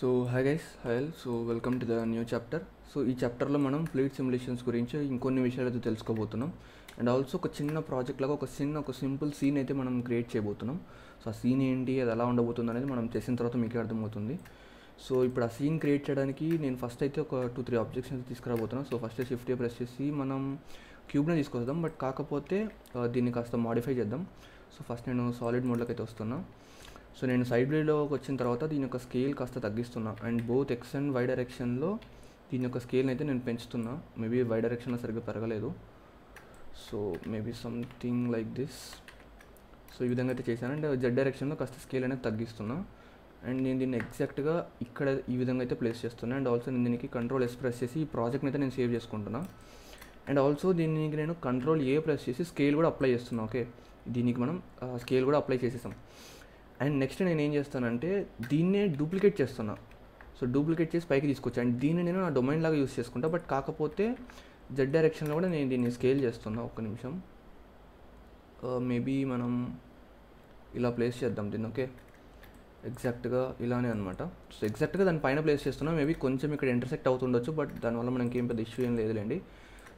So hi guys, hi. So welcome to the new chapter. So ఈ చాప్టర్లో మనం fluid simulations గురించి ఇంకొన్ని విషయాలు అయితే తెలుసుకోబోతున్నాం. అండ్ ఆల్సో ఒక చిన్న ప్రాజెక్ట్ లాగా ఒక సింపుల్ సీన్ అయితే మనం క్రియేట్ చేయబోతున్నాం. సో ఆ సీన్ ఏంటి, అది ఎలా ఉండబోతుంది అనేది మనం చేసిన తర్వాత మీకే అర్థమవుతుంది. సో ఇప్పుడు ఆ సీన్ క్రియేట్ చేయడానికి నేను ఫస్ట్ అయితే ఒక 2-3 ఆబ్జెక్ట్స్ అయితే తీసుకురాబోతున్నాను. సో ఫస్ట్ షిఫ్ట్ ప్రెస్ చేసి మనం క్యూబ్ని తీసుకొద్దాం, బట్ కాకపోతే దీన్ని కాస్త మాడిఫై చేద్దాం. సో ఫస్ట్ నేను సాలిడ్ మోడ్లోకి అయితే వస్తున్నా. సో నేను సైడ్ వ్యూలోకి వచ్చిన తర్వాత దీని యొక్క స్కేల్ కాస్త తగ్గిస్తున్నా, and both X and Y డైరెక్షన్లో దీని యొక్క స్కేల్ని అయితే నేను పెంచుతున్నా. మేబీ వై డైరెక్షన్లో సరిగ్గా పెరగలేదు. So maybe something like this. So ఈ విధంగా అయితే చేశాను. అండ్ జెడ్ డైరెక్షన్లో కాస్త స్కేల్ అనేది తగ్గిస్తున్నా, అండ్ నేను దీన్ని ఎగ్జాక్ట్గా ఇక్కడ ఈ విధంగా అయితే ప్లేస్ చేస్తున్నా. అండ్ ఆల్సో నేను దీనికి కంట్రోల్ ఎస్ ప్రెస్ చేసి ఈ ప్రాజెక్ట్ని అయితే నేను సేవ్ చేసుకుంటున్నా. అండ్ ఆల్సో దీనికి నేను కంట్రోల్ ఏ ప్రెస్ చేసి స్కేల్ కూడా అప్లై చేస్తున్నా. ఓకే, దీనికి మనం స్కేల్ కూడా అప్లై చేసేసాం. అండ్ నెక్స్ట్ నేను ఏం చేస్తానంటే దీన్నే డూప్లికేట్ చేస్తున్నా. సో డూప్లికేట్ చేసి పైకి తీసుకొచ్చా, అండ్ దీన్ని నేను నా డొమైన్ లాగా యూస్ చేసుకుంటా. బట్ కాకపోతే జెడ్ డైరెక్షన్లో కూడా నేను దీన్ని స్కేల్ చేస్తున్నా. ఒక్క నిమిషం, మేబీ మనం ఇలా ప్లేస్ చేద్దాం దీన్ని. ఓకే, ఎగ్జాక్ట్గా ఇలానే అనమాట. సో ఎగ్జాక్ట్గా దాని పైన ప్లేస్ చేస్తున్నా. మేబీ కొంచెం ఇక్కడ ఇంటర్సెక్ట్ అవుతుండొచ్చు, బట్ దానివల్ల మనకి ఏం పెద్ద ఇష్యూ ఏం లేదులేండి.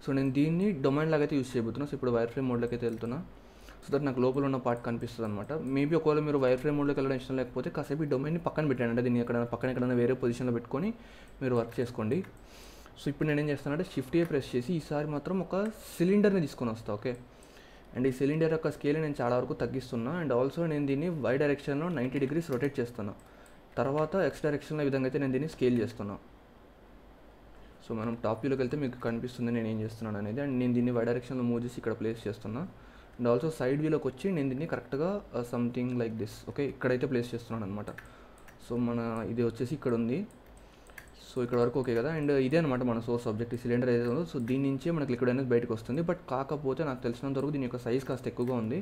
సో నేను దీన్ని డొమైన్ లాగా అయితే యూస్ చేయబోతున్నా. సో ఇప్పుడు వైర్ ఫ్రేమ్ మోడ్లోకి అయితే వెళ్తున్నా, సో దట్ నాకు లోపల ఉన్న పార్ట్ కనిపిస్తుంది అనమాట. మేబీ ఒకవేళ మీరు వైర్ ఫ్రేమ్ మోడ్లోకి వెళ్ళడం ఇష్టం లేకపోతే కాసేపు ఈ డొమైన్ని పక్కన పెట్టండి, అంటే దీన్ని ఎక్కడైనా వేరే పొజిషన్లో పెట్టుకొని మీరు వర్క్ చేసుకోండి. సో ఇప్పుడు నేను ఏం చేస్తానంటే షిఫ్ట్ ఏ ప్రెస్ చేసి ఈసారి మాత్రం ఒక సిలిండర్ని తీసుకొని వస్తాను. ఓకే, అండ్ ఈ సిలిండర్ యొక్క స్కేల్ నేను చాలా వరకు తగ్గిస్తున్నా. అండ్ ఆల్సో నేను దీన్ని వై డైరెక్షన్లో 90 degrees రొటేట్ చేస్తున్నా. తర్వాత ఎక్స్ డైరెక్షన్లో ఈ విధంగా అయితే నేను దీన్ని స్కేల్ చేస్తున్నా. సో మనం టాప్ వ్యూలోకి వెళ్తే మీకు కనిపిస్తుంది నేను ఏం చేస్తున్నాను అనేది. అండ్ నేను దీన్ని వై డైరెక్షన్లో మూవ్ చేసి ఇక్కడ ప్లేస్ చేస్తున్నా. అండ్ ఆల్సో సైడ్ వ్యూలోకి వచ్చి నేను దీన్ని కరెక్ట్గా సంథింగ్ లైక్ దిస్. ఓకే, ఇక్కడైతే ప్లేస్ చేస్తున్నాను అనమాట. సో మన ఇది వచ్చేసి ఇక్కడ ఉంది. సో ఇక్కడ వరకు ఓకే కదా. అండ్ ఇదే అనమాట మన సోర్స్ ఆబ్జెక్ట్, సిలిండర్ ఏదైతే ఉందో. సో దీని నుంచే మనకి లిక్విడ్ అనేది బయటకు వస్తుంది. బట్ కాకపోతే నాకు తెలిసినంత వరకు దీని యొక్క సైజ్ కాస్త ఎక్కువగా ఉంది.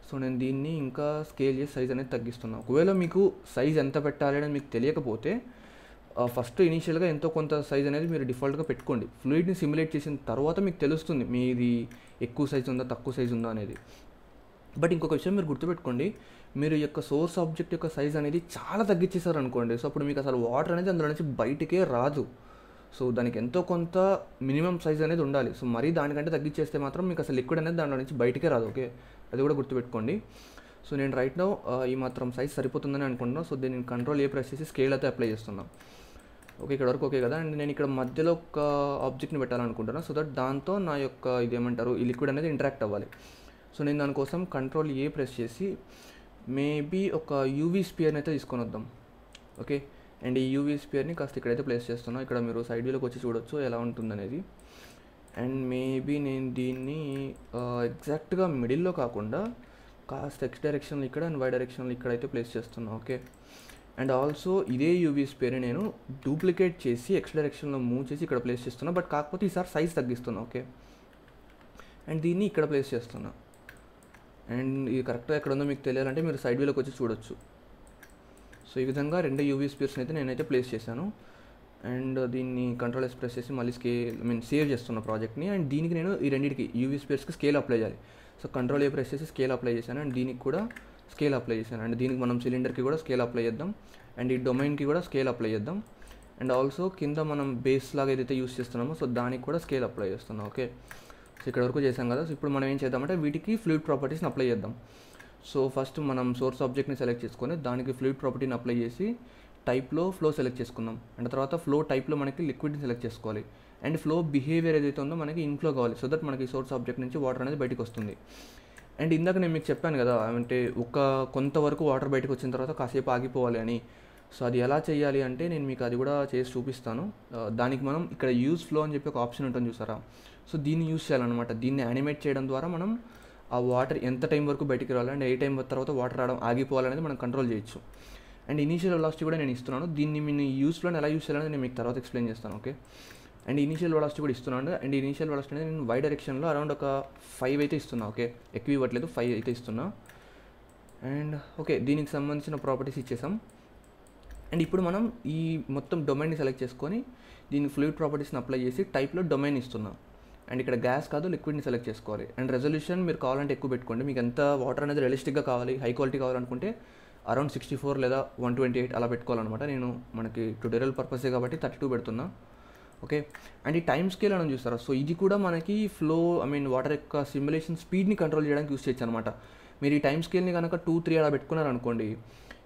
సో నేను దీన్ని ఇంకా స్కేల్ చేసి సైజ్ అనేది తగ్గిస్తున్నాను. ఒకవేళ మీకు సైజ్ ఎంత పెట్టాలి అనేది మీకు తెలియకపోతే ఫస్ట్ ఇనీషియల్గా ఎంతో కొంత సైజ్ అనేది మీరు డిఫాల్ట్గా పెట్టుకోండి. ఫ్లూయిడ్ని సిమ్యులేట్ చేసిన తర్వాత మీకు తెలుస్తుంది మీది ఎక్కువ సైజ్ ఉందా తక్కువ సైజ్ ఉందా అనేది. బట్ ఇంకొక విషయం మీరు గుర్తుపెట్టుకోండి, మీరు యొక్క సోర్స్ ఆబ్జెక్ట్ యొక్క సైజ్ అనేది చాలా తగ్గించేశారు అనుకోండి. సో అప్పుడు మీకు అసలు వాటర్ అనేది అందులో నుంచి బయటికే రాదు. సో దానికి ఎంతో కొంత మినిమం సైజ్ అనేది ఉండాలి. సో మరీ దానికంటే తగ్గించేస్తే మాత్రం మీకు అసలు లిక్విడ్ అనేది దాంట్లో నుంచి బయటికే రాదు. ఓకే, అది కూడా గుర్తుపెట్టుకోండి. సో నేను రైట్ నౌ ఈ మాత్రం సైజ్ సరిపోతుందని అనుకుంటున్నాను. సో దీన్ని కంట్రోల్ ఏ ప్రెస్ చేసి స్కేల్ అయితే అప్లై చేస్తున్నాను. ఓకే, ఇక్కడ వరకు ఓకే కదా. అండ్ నేను ఇక్కడ మధ్యలో ఒక ఆబ్జెక్ట్ని పెట్టాలనుకుంటున్నాను, సో దట్ దాంతో నా యొక్క ఇదేమంటారు ఈ లిక్విడ్ అనేది ఇంటరాక్ట్ అవ్వాలి. సో నేను దానికోసం కంట్రోల్ ఏ ప్రెస్ చేసి మేబీ ఒక యూవీ స్పియర్ని అయితే తీసుకొని వద్దాం. ఓకే, అండ్ ఈ యూవీ స్పియర్ని కాస్త ఇక్కడైతే ప్లేస్ చేస్తున్నాను. ఇక్కడ మీరు సైడ్ వ్యూలోకి వచ్చి చూడొచ్చు ఎలా ఉంటుందనేది. అండ్ మేబీ నేను దీన్ని ఎగ్జాక్ట్గా మిడిల్లో కాకుండా కాస్త ఎక్స్ డైరెక్షన్లో ఇక్కడ అండ్ వై డైరెక్షన్లో ఇక్కడైతే ప్లేస్ చేస్తున్నాను. ఓకే, అండ్ ఆల్సో ఇదే యూవీ స్పియర్ని నేను డూప్లికేట్ చేసి ఎక్స్ డైరెక్షన్లో మూవ్ చేసి ఇక్కడ ప్లేస్ చేస్తున్నా. బట్ కాకపోతే ఈసారి సైజ్ తగ్గిస్తున్నా. ఓకే, అండ్ దీన్ని ఇక్కడ ప్లేస్ చేస్తున్నా. అండ్ ఇది కరెక్ట్గా ఎక్కడ ఉందో మీకు తెలియాలంటే మీరు సైడ్ వ్యూలోకి వచ్చి చూడొచ్చు. సో ఈ విధంగా 2 యూవీ స్పియర్స్ని అయితే నేనైతే ప్లేస్ చేశాను. అండ్ దీన్ని కంట్రోల్ ఎస్ ప్రెస్ చేసి మళ్ళీ సేవ్ చేస్తున్న ప్రాజెక్ట్ని. అండ్ దీనికి నేను ఈ రెండింటికి యూవీ స్పియర్స్కి స్కేల్ అప్లై చేయాలి. సో కంట్రోల్ ఏ ప్రెస్ చేసి స్కేల్ అప్లై చేశాను, అండ్ దీనికి కూడా స్కేల్ అప్లై చేశాను. అండ్ దీనికి మనం సిలిండర్కి కూడా స్కేల్ అప్లై చేద్దాం, అండ్ ఈ డొమైన్కి కూడా స్కేల్ అప్లై చేద్దాం. అండ్ ఆల్సో కింద మనం బేస్ లాగా ఏదైతే యూస్ చేస్తున్నామో సో దానికి కూడా స్కేల్ అప్లై చేస్తున్నాం. ఓకే, సో ఇక్కడ వరకు చేసాం కదా. సో ఇప్పుడు మనం ఏం చేద్దామంటే వీటికి ఫ్లూయిడ్ ప్రాపర్టీస్ని అప్లై చేద్దాం. సో ఫస్ట్ మనం సోర్స్ ఆబ్జెక్ట్ని సెలెక్ట్ చేసుకొని దానికి ఫ్లూయిడ్ ప్రాపర్టీని అప్లై చేసి టైప్లో ఫ్లో సెలెక్ట్ చేసుకుందాం. అండ్ తర్వాత ఫ్లో టైప్లో మనకి లిక్విడ్ని సెలెక్ట్ చేసుకోవాలి. అండ్ ఫ్లో బిహేవియర్ ఏదైతే ఉందో మనకి ఇన్ఫ్లో కావాలి, సో దట్ మనకి సోర్స్ ఆబ్జెక్ట్ నుంచి వాటర్ అనేది బయటకు వస్తుంది. అండ్ ఇందాక నేను మీకు చెప్పాను కదా, అంటే కొంతవరకు వాటర్ బయటకు వచ్చిన తర్వాత కాసేపు ఆగిపోవాలి అని. సో అది ఎలా చేయాలి అంటే నేను మీకు అది కూడా చేసి చూపిస్తాను. దానికి మనం ఇక్కడ యూజ్ ఫ్లో అని చెప్పి ఒక ఆప్షన్ ఉంటుంది చూసారా. సో దీన్ని యూజ్ చేయాలన్నమాట. దీన్ని యానిమేట్ చేయడం ద్వారా మనం ఆ వాటర్ ఎంత టైం వరకు బయటికి రావాలి అండ్ ఏ టైం తర్వాత వాటర్ రావడం ఆగిపోవాలనేది మనం కంట్రోల్ చేయొచ్చు. అండ్ ఇనీషియల్ వెలాసిటీ కూడా నేను ఇస్తున్నాను. దీన్ని నేను యూజ్ ఫ్లోని ఎలా యూజ్ చేయాలని నేను మీకు తర్వాత ఎక్స్ప్లెయిన్ చేస్తాను. ఓకే, అండ్ ఇనీషియల్ వెలాసిటీ కూడా ఇస్తున్నాను. అండ్ ఇనీషియల్ వెలాసిటీ అనేది నేను వై డైరెక్షన్లో అరౌండ్ ఒక 5 అయితే ఇస్తున్నా. ఓకే, ఎక్కువ ఇవ్వట్లేదు, 5 అయితే ఇస్తున్నా. అండ్ ఓకే, దీనికి సంబంధించిన ప్రాపర్టీస్ ఇచ్చేసాం. అండ్ ఇప్పుడు మనం ఈ మొత్తం డొమైన్ని సెలెక్ట్ చేసుకొని దీనికి ఫ్లూయిడ్ ప్రాపర్టీస్ని అప్లై చేసి టైప్లో డొమైన్ ఇస్తున్నాం. అండ్ ఇక్కడ గ్యాస్ కాదు లిక్విడ్ని సెలెక్ట్ చేసుకోవాలి. అండ్ రెజల్యూషన్ మీరు కావాలంటే ఎక్కువ పెట్టుకోండి. మీకు ఎంత వాటర్ అనేది రియలిస్టిక్గా కావాలి, హై క్వాలిటీ కావాలనుకుంటే అరౌండ్ 64 లేదా 128 అలా పెట్టుకోవాలన్నమాట. నేను మనకి ట్యూటోరియల్ పర్పసే కాబట్టి 32 పెడుతున్నా. ఓకే, అండ్ ఈ టైం స్కేల్ అని చూస్తారా, సో ఇది కూడా మనకి ఫ్లో వాటర్ యొక్క సిమ్యులేషన్ స్పీడ్ని కంట్రోల్ చేయడానికి యూస్ చేయొచ్చు అనమాట. మీరు ఈ టైం స్కేల్ని కనుక 2-3 అలా పెట్టుకున్నారనుకోండి,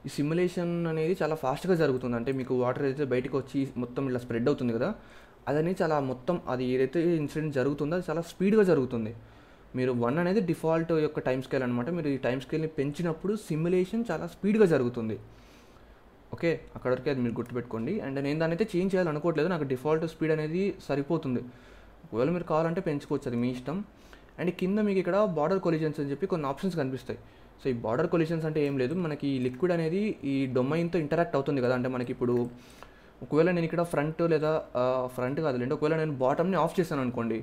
ఈ సిమ్యులేషన్ అనేది చాలా ఫాస్ట్గా జరుగుతుంది. అంటే మీకు వాటర్ అయితే బయటకు వచ్చి మొత్తం ఇలా స్ప్రెడ్ అవుతుంది కదా, అదని చాలా మొత్తం అది ఏదైతే ఇన్సిడెంట్ జరుగుతుందో అది చాలా స్పీడ్గా జరుగుతుంది. మీరు 1 అనేది డిఫాల్ట్ యొక్క టైం స్కేల్ అనమాట. మీరు ఈ టైం స్కేల్ని పెంచినప్పుడు సిమ్యులేషన్ చాలా స్పీడ్గా జరుగుతుంది. ఓకే, అక్కడ వరకు అది మీరు గుర్తుపెట్టుకోండి. అండ్ నేను దాన్ని అయితే చేంజ్ చేయాలనుకోవట్లేదు, నాకు డిఫాల్ట్ స్పీడ్ అనేది సరిపోతుంది. ఒకవేళ మీరు కావాలంటే పెంచుకోవచ్చు, అది మీ ఇష్టం. అండ్ కింద మీకు ఇక్కడ బార్డర్ కొలిజన్స్ అని చెప్పి కొన్ని ఆప్షన్స్ కనిపిస్తాయి. సో ఈ బార్డర్ కొలిజన్స్ అంటే ఏం లేదు, మనకి ఈ లిక్విడ్ అనేది ఈ డొమైన్తో ఇంటరాక్ట్ అవుతుంది కదా. అంటే మనకి ఇప్పుడు ఒకవేళ నేను ఇక్కడ ఫ్రంట్ లేదా ఫ్రంట్ కాదులేండి, ఒకవేళ నేను బాటమ్ని ఆఫ్ చేశాను అనుకోండి,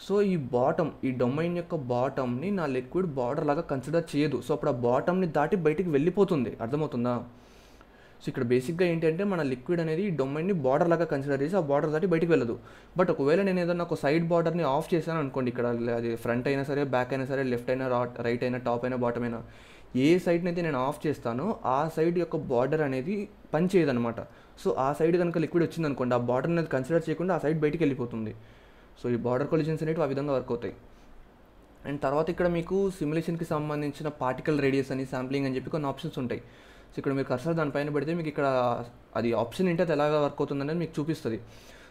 సో ఈ డొమైన్ యొక్క బాటమ్ని నా లిక్విడ్ బార్డర్ లాగా కన్సిడర్ చేయదు. సో అప్పుడు ఆ బాటమ్ని దాటి బయటికి వెళ్ళిపోతుంది, అర్థమవుతుందా? సో ఇక్కడ బేసిక్గా ఏంటంటే మన లిక్విడ్ అనేది ఈ డొమైన్ని బార్డర్ లాగా కన్సిడర్ చేసి ఆ బార్డర్ దాటి బయటికి వెళ్ళదు. బట్ ఒకవేళ నేను ఏదైనా ఒక సైడ్ బార్డర్ని ఆఫ్ చేశాను అనుకోండి, ఇక్కడ అది ఫ్రంట్ అయినా సరే, బ్యాక్ అయినా సరే, లెఫ్ట్ అయినా, రైట్ అయినా, టాప్ అయినా, బాటమ్ అయినా, ఏ సైడ్ని అయితే నేను ఆఫ్ చేస్తానో ఆ సైడ్ యొక్క బార్డర్ అనేది పనిచేయదనమాట. సో ఆ సైడ్ కనుక లిక్విడ్ వచ్చింది అనుకోండి, ఆ బార్డర్ అనేది కన్సిడర్ చేయకుండా ఆ సైడ్ బయటికి వెళ్ళిపోతుంది. సో ఈ బార్డర్ కొలిజన్స్ అనేవి ఆ విధంగా వర్క్ అవుతాయి. అండ్ తర్వాత ఇక్కడ మీకు సిమ్యులేషన్కి సంబంధించిన పార్టికల్ రేడియస్ అని, శాంప్లింగ్ అని చెప్పి కొన్ని ఆప్షన్స్ ఉంటాయి. సో ఇక్కడ మీరు కర్సర్ దానిపైన పెడితే మీకు ఇక్కడ అది ఆప్షన్ ఏంటి, అది ఎలాగా వర్క్ అవుతుంది అనేది మీకు చూపిస్తుంది.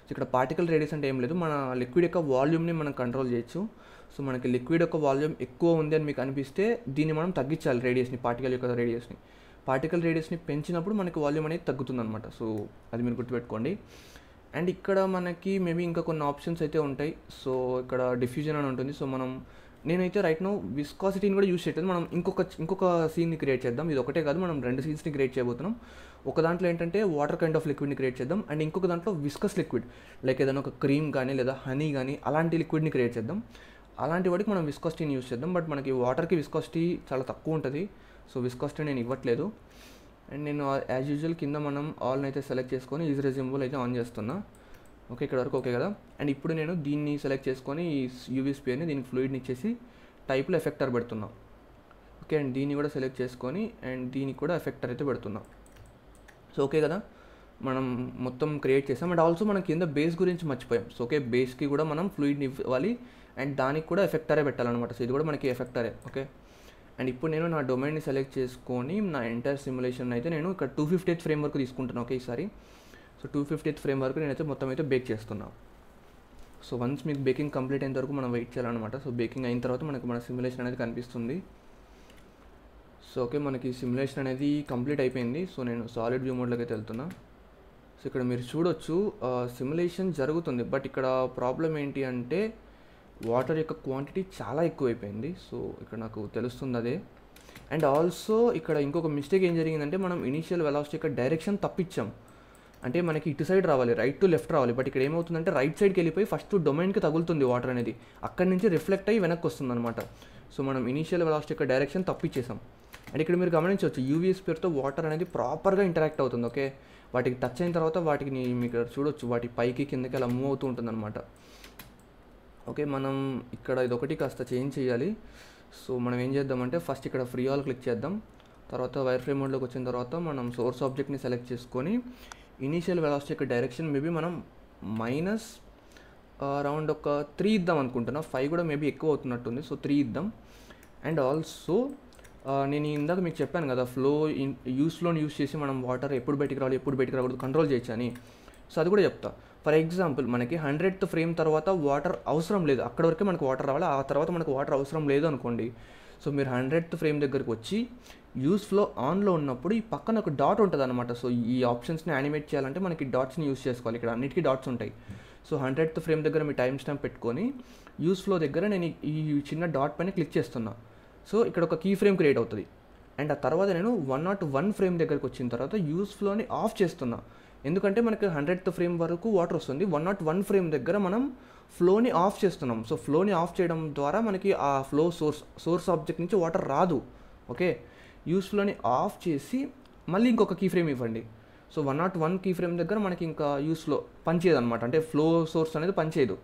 సో ఇక్కడ పార్టికల్ రేడియస్ అంటే ఏం లేదు, మన లిక్విడ్ యొక్క వాల్యూమ్ని మనం కంట్రోల్ చేయొచ్చు. సో మనకి లిక్విడ్ యొక్క వాల్యూమ్ ఎక్కువ ఉంది అని మీకు అనిపిస్తే దీన్ని మనం తగ్గించాలి, రేడియస్ని, పార్టికల్ యొక్క రేడియస్ని. పార్టికల్ రేడియస్ని పెంచినప్పుడు మనకి వాల్యూమ్ అనేది తగ్గుతుంది అనమాట. సో అది మీరు గుర్తుపెట్టుకోండి. అండ్ ఇక్కడ మనకి మేబీ ఇంకా కొన్ని ఆప్షన్స్ అయితే ఉంటాయి. సో ఇక్కడ డిఫ్యూజన్ అని ఉంటుంది. సో నేనైతే రైట్ నో విస్కాసిటీని కూడా యూస్ చేయట్లేదు, మనం ఇంకొక సీన్ని క్రియేట్ చేద్దాం. ఇది ఒకటే కాదు, మనం 2 సీన్స్ని క్రియేట్ చేయబోతున్నాం. ఒక దాంట్లో ఏంటంటే వాటర్ కైండ్ ఆఫ్ లిక్విడ్ని క్రియేట్ చేద్దాం, అండ్ ఇంకొక దాంట్లో విస్కస్ లిక్విడ్, లైక్ ఏదైనా ఒక క్రీమ్ కానీ లేదా హనీ కానీ అలాంటి లిక్విడ్ని క్రియేట్ చేద్దాం. అలాంటి వాటికి మనం విస్కాసిటీని యూస్ చేద్దాం. బట్ మనకి వాటర్కి విస్కాసిటీ చాలా తక్కువ ఉంటుంది, సో విస్కాసిటీ నేను ఇవ్వట్లేదు. అండ్ నేను యాజ్ యూజువల్ కింద మనం ఆల్ని అయితే సెలెక్ట్ చేసుకొని ఈజ్ రెజ్యూమబుల్ అయితే ఆన్ చేస్తున్నా. ఓకే, ఇక్కడ వరకు ఓకే కదా. అండ్ ఇప్పుడు నేను దీన్ని సెలెక్ట్ చేసుకొని ఈ యూవీ స్పియర్ని దీనికి ఫ్లూయిడ్ని ఇచ్చేసి టైప్లో ఎఫెక్టర్ పెడుతున్నా. ఓకే, అండ్ దీన్ని కూడా సెలెక్ట్ చేసుకొని అండ్ దీనికి కూడా ఎఫెక్టర్ అయితే పెడుతున్నా. సో ఓకే కదా, మనం మొత్తం క్రియేట్ చేసాం. అండ్ ఆల్సో మనం కింద బేస్ గురించి మర్చిపోయాం. సో ఓకే, బేస్కి కూడా మనం ఫ్లూయిడ్ని ఇవ్వాలి అండ్ దానికి కూడా ఎఫెక్టరే పెట్టాలన్నమాట. సో ఇది కూడా మనకి ఎఫెక్టరే. ఓకే, అండ్ ఇప్పుడు నేను నా డొమైన్ని సెలెక్ట్ చేసుకొని నా ఎంటైర్ సిమ్యులేషన్ అయితే నేను ఇక్కడ 250th ఫ్రేమ్ వరకు తీసుకుంటాను. ఓకే, ఈసారి సో 250th ఫ్రేమ్ వరకు నేనైతే మొత్తం అయితే బేక్ చేస్తున్నాను. సో వన్స్ మీకు బేకింగ్ కంప్లీట్ అయిన వరకు మనం వెయిట్ చేయాలన్నమాట. సో బేకింగ్ అయిన తర్వాత మనకి మన సిమ్యులేషన్ అనేది కనిపిస్తుంది. సో ఓకే, మనకి సిమ్యులేషన్ అనేది కంప్లీట్ అయిపోయింది. సో నేను సాలిడ్ వ్యూ మోడ్లోకి అయితే వెళ్తున్నా. సో ఇక్కడ మీరు చూడొచ్చు సిమ్యులేషన్ జరుగుతుంది, బట్ ఇక్కడ ప్రాబ్లం ఏంటి అంటే వాటర్ యొక్క క్వాంటిటీ చాలా ఎక్కువైపోయింది. సో ఇక్కడ నాకు తెలుస్తుంది అదే. అండ్ ఆల్సో ఇక్కడ ఇంకొక మిస్టేక్ ఏం జరిగిందంటే మనం ఇనీషియల్ వెలాసిటీ యొక్క డైరెక్షన్ తప్పించాం. అంటే మనకి ఇటు సైడ్ రావాలి, రైట్ టు లెఫ్ట్ రావాలి, బట్ ఇక్కడ ఏమవుతుందంటే రైట్ సైడ్కి వెళ్ళిపోయి ఫస్ట్ డొమైన్కి తగులుతుంది వాటర్ అనేది, అక్కడి నుంచి రిఫ్లెక్ట్ అయ్యి వెనక్కి వస్తుంది అనమాట. సో మనం ఇనీషియల్ వెలాసిటీ యొక్క డైరెక్షన్ తప్పించేసాం. అండ్ ఇక్కడ మీరు గమనించవచ్చు యూవీ స్పియర్తో వాటర్ అనేది ప్రాపర్గా ఇంటరాక్ట్ అవుతుంది. ఓకే, వాటికి టచ్ అయిన తర్వాత వాటికి మీకు చూడొచ్చు వాటి పైకి కిందకి అలా మూవ్ అవుతూ ఉంటుంది అనమాట. ఓకే, మనం ఇక్కడ ఇదొకటి కాస్త చేంజ్ చేయాలి. సో మనం ఏం చేద్దామంటే ఫస్ట్ ఇక్కడ ఫ్రీ ఆల్ క్లిక్ చేద్దాం. తర్వాత వైర్ ఫ్రేమ్ మోడ్లోకి వచ్చిన తర్వాత మనం సోర్స్ ఆబ్జెక్ట్ని సెలెక్ట్ చేసుకొని ఇనీషియల్ వెలాసిటీ యొక్క డైరెక్షన్ మేబీ మనం మైనస్ అరౌండ్ ఒక 3 ఇద్దాం అనుకుంటున్నా. 5 కూడా మేబీ ఎక్కువ అవుతున్నట్టుంది. సో 3 ఇద్దాం. అండ్ ఆల్సో నేను ఇందాక మీకు చెప్పాను కదా ఫ్లోని యూస్ చేసి మనం వాటర్ ఎప్పుడు బయటికి రావాలి ఎప్పుడు బయటికి రాకూడదు కంట్రోల్ చేయొచ్చు అని. సో అది కూడా చెప్తా. ఫర్ ఎగ్జాంపుల్ మనకి 100th ఫ్రేమ్ తర్వాత వాటర్ అవసరం లేదు, అక్కడ వరకే మనకు వాటర్ రావాలి, ఆ తర్వాత మనకు వాటర్ అవసరం లేదు అనుకోండి. సో మీరు 100th ఫ్రేమ్ దగ్గరికి వచ్చి యూస్ ఫ్లో ఆన్లో ఉన్నప్పుడు ఈ పక్కన ఒక డాట్ ఉంటుంది అనమాట. సో ఈ ఆప్షన్స్ని యానిమేట్ చేయాలంటే మనకి డాట్స్ని యూస్ చేసుకోవాలి. ఇక్కడ అన్నిటికీ డాట్స్ ఉంటాయి. సో 100th ఫ్రేమ్ దగ్గర మీ టైం స్టాంప్ పెట్టుకొని యూస్ ఫ్లో దగ్గర నేను ఈ చిన్న డాట్ పైన క్లిక్ చేస్తున్నా. సో ఇక్కడ ఒక కీ ఫ్రేమ్ క్రియేట్ అవుతుంది. అండ్ ఆ తర్వాత నేను 101 ఫ్రేమ్ దగ్గరికి వచ్చిన తర్వాత యూస్ ఫ్లోని ఆఫ్ చేస్తున్నా. ఎందుకంటే మనకి 100th ఫ్రేమ్ వరకు వాటర్ వస్తుంది, 101 ఫ్రేమ్ దగ్గర మనం ఫ్లోని ఆఫ్ చేస్తున్నాం. సో ఫ్లోని ఆఫ్ చేయడం ద్వారా మనకి ఆ ఫ్లో సోర్స్ ఆబ్జెక్ట్ నుంచి వాటర్ రాదు. ఓకే, యూస్ ఫ్లోని ఆఫ్ చేసి మళ్ళీ ఇంకొక కీ ఫ్రేమ్ ఇవ్వండి. సో 101 కీ ఫ్రేమ్ దగ్గర మనకి ఇంకా యూస్లో పనిచేయదు అనమాట, అంటే ఫ్లో సోర్స్ అనేది పనిచేయదు.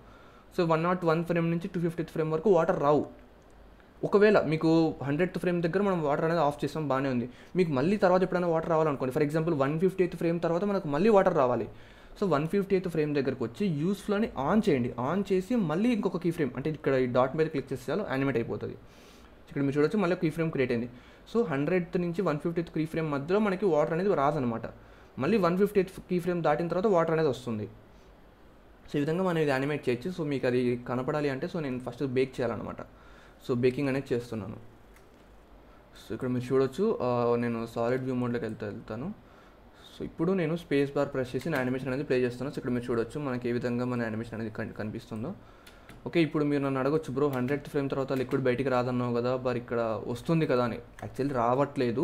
సో 101 ఫ్రేమ్ నుంచి 250th ఫ్రేమ్ వరకు వాటర్ రావు. ఒకవేళ మీకు 100th ఫ్రేమ్ దగ్గర మనం వాటర్ అనేది ఆఫ్ చేస్తాం, బాగానే ఉంది. మీకు మళ్ళీ తర్వాత ఎప్పుడైనా వాటర్ రావాలనుకోండి, ఫర్ ఎగ్జాంపుల్ 150th ఫ్రేమ్ తర్వాత మనకు మళ్ళీ వాటర్ రావాలి. సో 150th ఫ్రేమ్ దగ్గరకు వచ్చి యూస్ ఫ్లోని ఆన్ చేయండి. ఆన్ చేసి మళ్ళీ ఇంకొక కీ ఫ్రేమ్, అంటే ఇక్కడ ఈ డాట్ మీద క్లిక్ చేస్తే చాలు యానిమేట్ అయిపోతుంది. ఇక్కడ మీరు చూడొచ్చు మళ్ళీ కీ ఫ్రేమ్ క్రియేట్ అయింది. సో 100th నుంచి 150th కీ ఫ్రేమ్ మధ్యలో మనకి వాటర్ అనేది రాదనమాట. మళ్ళీ 150th కీ ఫ్రేమ్ దాటిన తర్వాత వాటర్ అనేది వస్తుంది. సో ఈ విధంగా మనం ఇది యానిమేట్ చేయొచ్చు. సో మీకు అది కనపడాలి అంటే సో నేను ఫస్ట్ బేక్ చేయాలన్నమాట. సో బేకింగ్ అనేది చేస్తున్నాను. సో ఇక్కడ మీరు చూడొచ్చు నేను సాలిడ్ వ్యూ మోడ్లోకి వెళ్తాను. సో ఇప్పుడు నేను స్పేస్ బార్ ప్రెస్ చేసి నా యానిమేషన్ అనేది ప్లే చేస్తాను. సో ఇక్కడ మీరు చూడొచ్చు మనకి ఏ విధంగా మన యానిమేషన్ అనేది కనిపిస్తుందో. ఓకే, ఇప్పుడు మీరు నన్ను అడగొచ్చు, బ్రో 100th ఫ్రేమ్ తర్వాత లిక్విడ్ బయటికి రాదన్నావు కదా, మరి ఇక్కడ వస్తుంది కదా అని. యాక్చువల్లీ రావట్లేదు,